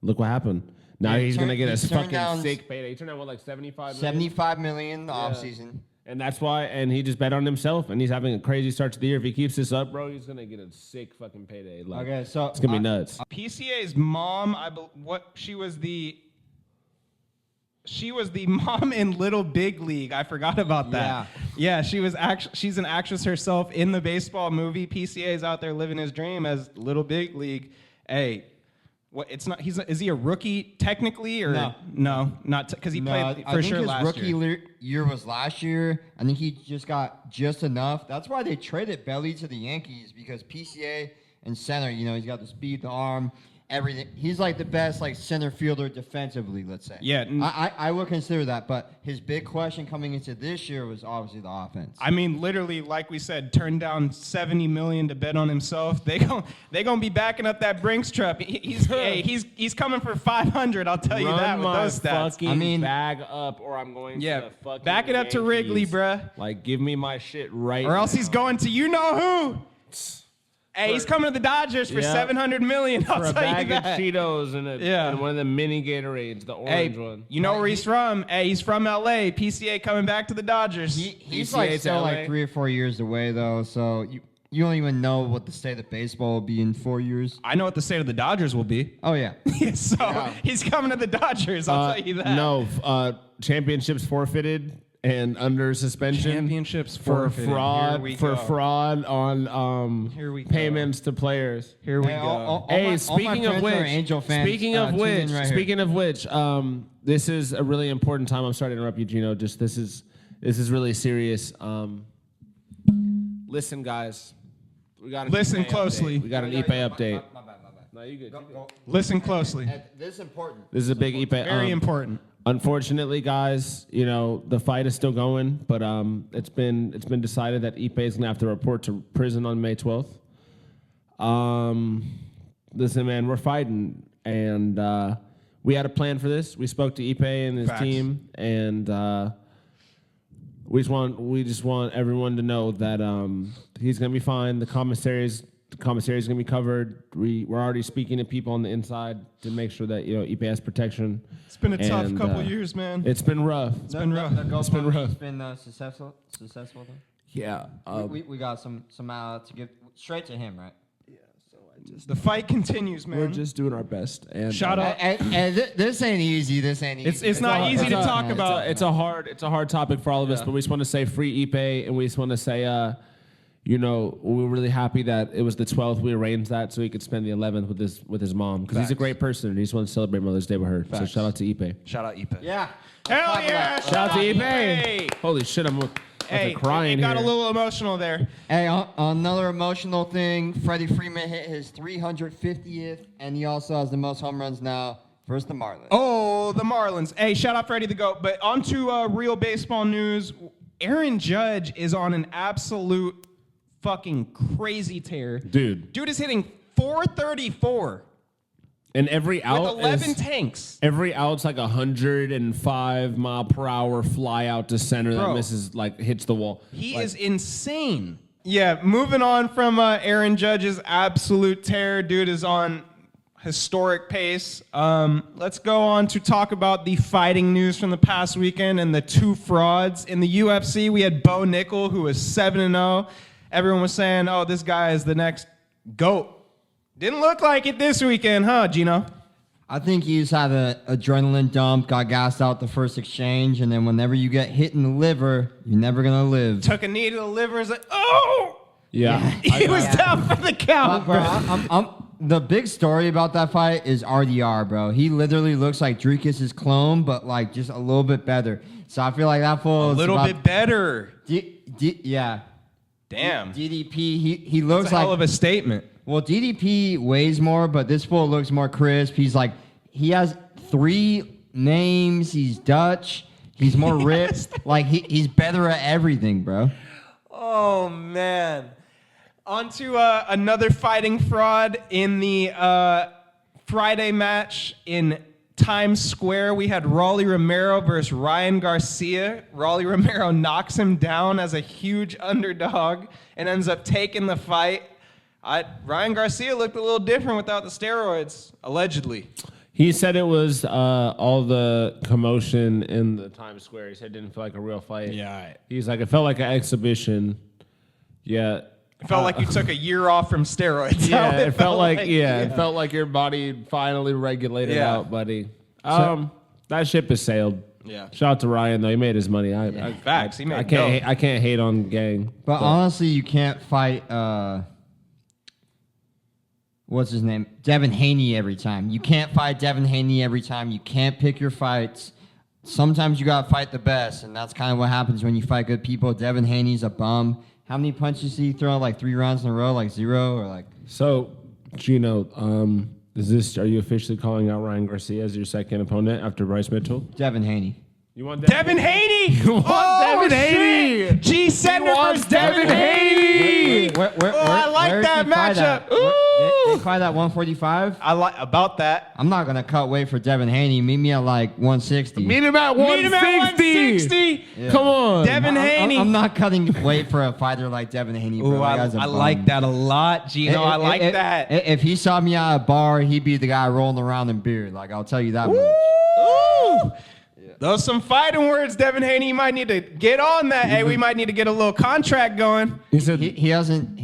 look what happened. Now Yeah, he's going to get he a turned fucking down sick payday. He turned down, what, like 75 million? 75 million in the offseason. And that's why, and he just bet on himself, and he's having a crazy start to the year. If he keeps this up, bro, he's going to get a sick fucking payday. Like, Okay, so it's going to be nuts. PCA's mom, she was the mom in Little Big League. I forgot about that. Yeah, she's an actress herself in the baseball movie. PCA is out there living his dream as Little Big League. Hey, what? It's not. Is he a rookie technically or no? Not because he played I for think sure his last rookie year. year was last year. I think he just got just enough. That's why they traded Belly to the Yankees, because PCA and center, he's got the speed, the arm, everything. He's like the best center fielder defensively, let's say. Yeah. I would consider that, but his big question coming into this year was obviously the offense. I mean, literally, like we said, turned down $70 million to bet on himself. They gonna be backing up that Brinks truck. He's coming for 500. I'll tell you that with those stats. Fucking bag up, or I'm going to the fucking back it up to Wrigley, Yankees. bruh. Like, give me my shit right Or else now. he's going to you know who. Hey, he's coming to the Dodgers for Yeah. $700 million. I'll for a tell you bag of that. Cheetos and, Yeah. and one of the mini Gatorades, the Hey, orange one. you know where he's from? Hey, he's from LA. PCA coming back to the Dodgers. He's PCA to still LA. 3 or 4 years away, though, so you don't even know what the state of baseball will be in 4 years. I know what the state of the Dodgers will be. Oh, yeah. So he's coming to the Dodgers. I'll tell you that. No, championships forfeited and under suspension. Championships for forfeited. Here fraud we for go. fraud on Here we go. payments to players. Here we Hey, go. all my- Hey, all my speaking of friends which, are Angel fans. speaking of Tune in right here. this is a really important time. I'm sorry to interrupt you, Gino. Just this is really serious. Listen, guys, we got Listen closely. We got an Ipe update. No, you good. Listen closely. This is important. This is a big Ipe. Very important. Unfortunately, guys, the fight is still going, but it's been decided that Ipe is gonna have to report to prison on May 12th. Listen, man, we're fighting, and we had a plan for this. We spoke to Ipe and his Facts. team, and we just want everyone to know that he's gonna be fine. The commissary is gonna be covered. We're already speaking to people on the inside to make sure that Ipe has protection. It's been a tough And, couple years, man. It's been rough. It's been rough. It's been rough. It's been successful. Though. Yeah. We got some to give straight to him, right? The fight continues, man. We're just doing our best. And Shout out. And this ain't easy. This ain't easy. It's not easy to talk about. It's a hard topic for all of us, but we just want to say free Ipe, and we just want to say, we're really happy that it was the 12th. We arranged that so he could spend the 11th with his mom, because he's a Facts. great person, and he just wants to celebrate Mother's Day with her. So Facts. shout out to Ipe. Shout out Ipe. Yeah. Hell yeah! Shout out to Ipe. Holy shit, I'm Hey, crying it got here. a little emotional there. Hey, another emotional thing. Freddie Freeman hit his 350th, and he also has the most home runs now versus the Marlins. Oh, the Marlins. Hey, shout out Freddie the GOAT. But on to real baseball news. Aaron Judge is on an absolute fucking crazy tear. Dude. Dude is hitting 434 And every out with 11 is, tanks. every out's like 105 mile per hour fly out to center Bro. that misses, hits the wall. He is insane. Yeah, moving on from Aaron Judge's absolute terror. Dude is on historic pace. Let's go on to talk about the fighting news from the past weekend and the two frauds. In the UFC, we had Bo Nickel, who was 7-0. Everyone was saying, oh, this guy is the next GOAT. Didn't look like it this weekend, huh, Gino? I think he's had an adrenaline dump, got gassed out the first exchange, and then whenever you get hit in the liver, you're never going to live. Took a knee to the liver. Is like, oh! Yeah. He was down for the count, Bro, bro. the big story about that fight is RDR, bro. He literally looks like Dricus' clone, but like just a little bit better. So I feel like that fool A is little about- bit better. yeah. Damn. DDP, he looks That's a like hell of a statement. well, DDP weighs more, but this fool looks more crisp. He's like he has 3 names. He's Dutch. He's more ripped. Like he's better at everything, bro. Oh, man. On to another fighting fraud in the Friday match in Times Square. We had Rolly Romero versus Ryan Garcia. Rolly Romero knocks him down as a huge underdog and ends up taking the fight. Ryan Garcia looked a little different without the steroids, allegedly. He said it was all the commotion in the Times Square. He said it didn't feel like a real fight. Yeah. He's like, it felt like an exhibition. Yeah. It felt like you took a year off from steroids. Yeah, How it felt like it felt like your body finally regulated Yeah. out, buddy. That ship has sailed. Yeah. Shout out to Ryan though. He made his money. Facts. He made I dope. can't hate on Gang. But honestly, you can't fight what's his name? Devin Haney every time. You can't fight Devin Haney every time. You can't pick your fights. Sometimes you gotta fight the best, and that's kind of what happens when you fight good people. Devin Haney's a bum. How many punches did he throw? Like 3 rounds in a row? Like 0 or like So, Gino, are you officially calling out Ryan Garcia as your second opponent after Bryce Mitchell? Devin Haney? You want Devin Haney! You want Devin Haney! G Sender versus Devin Haney! I like where that did he fight matchup. at? They fight at 145? I like about that. I'm not gonna cut weight for Devin Haney. Meet me at like 160. Meet him at 160. Meet him at 160. Come on. Devin Haney. I'm not cutting weight for a fighter like Devin Haney. Bro. Ooh, That guy's a I bum. like that a lot, Gino. I like that. If he saw me at a bar, he'd be the guy rolling around in beer. Like, I'll tell you that much. Ooh. Those some fighting words, Devin Haney. You might need to get on that. Hey, we might need to get a little contract going. He said, He hasn't.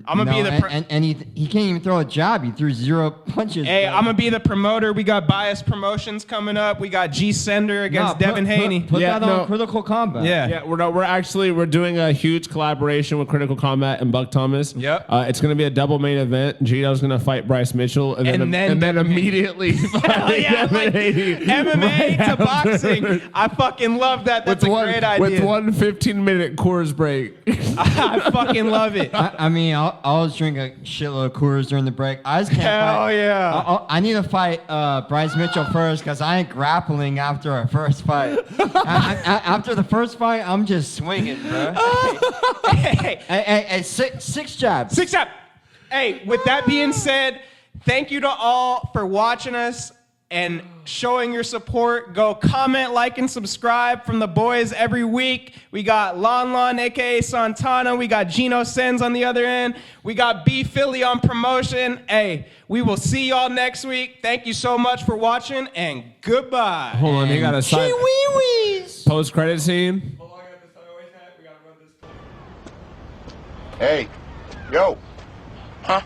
I'ma be the and he can't even throw a jab. He threw 0 punches. Hey, bro. I'm gonna be the promoter. We got Bias Promotions coming up. We got G Sender against Devin Haney. Put Yeah, that no. on Critical Combat. Yeah. yeah, we're doing a huge collaboration with Critical Combat and Buck Thomas. Yep. It's going to be a double main event. Gino's going to fight Bryce Mitchell and then immediately fight Yeah, Devin like Haney MMA right to boxing. after. I fucking love that. That's a great idea. With one 15-minute Coors break. I fucking love it. I mean, I'll always drink a shitload of Coors during the break. I just can't Hell fight. yeah. I need to fight Bryce Mitchell first because I ain't grappling after our first fight. After the first fight, I'm just swinging, bro. Hey, Hey, six jabs. 6 up. Hey, with that being said, thank you to all for watching us and showing your support. Go comment, like, and subscribe from the boys every week. We got Lon Lon, aka Santana. We got Gino Sens on the other end. We got B Philly on promotion. Hey, we will see y'all next week. Thank you so much for watching, and goodbye. Hold on, you got a side post-credit scene. Hey, yo. Huh?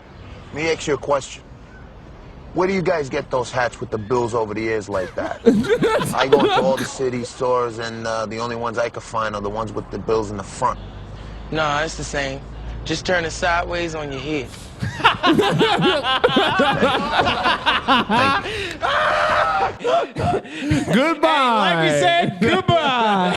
Let me ask you a question. Where do you guys get those hats with the bills over the ears like that? I go into all the city stores, and the only ones I could find are the ones with the bills in the front. Nah, it's the same. Just turn it sideways on your head. Goodbye. Like we said, goodbye.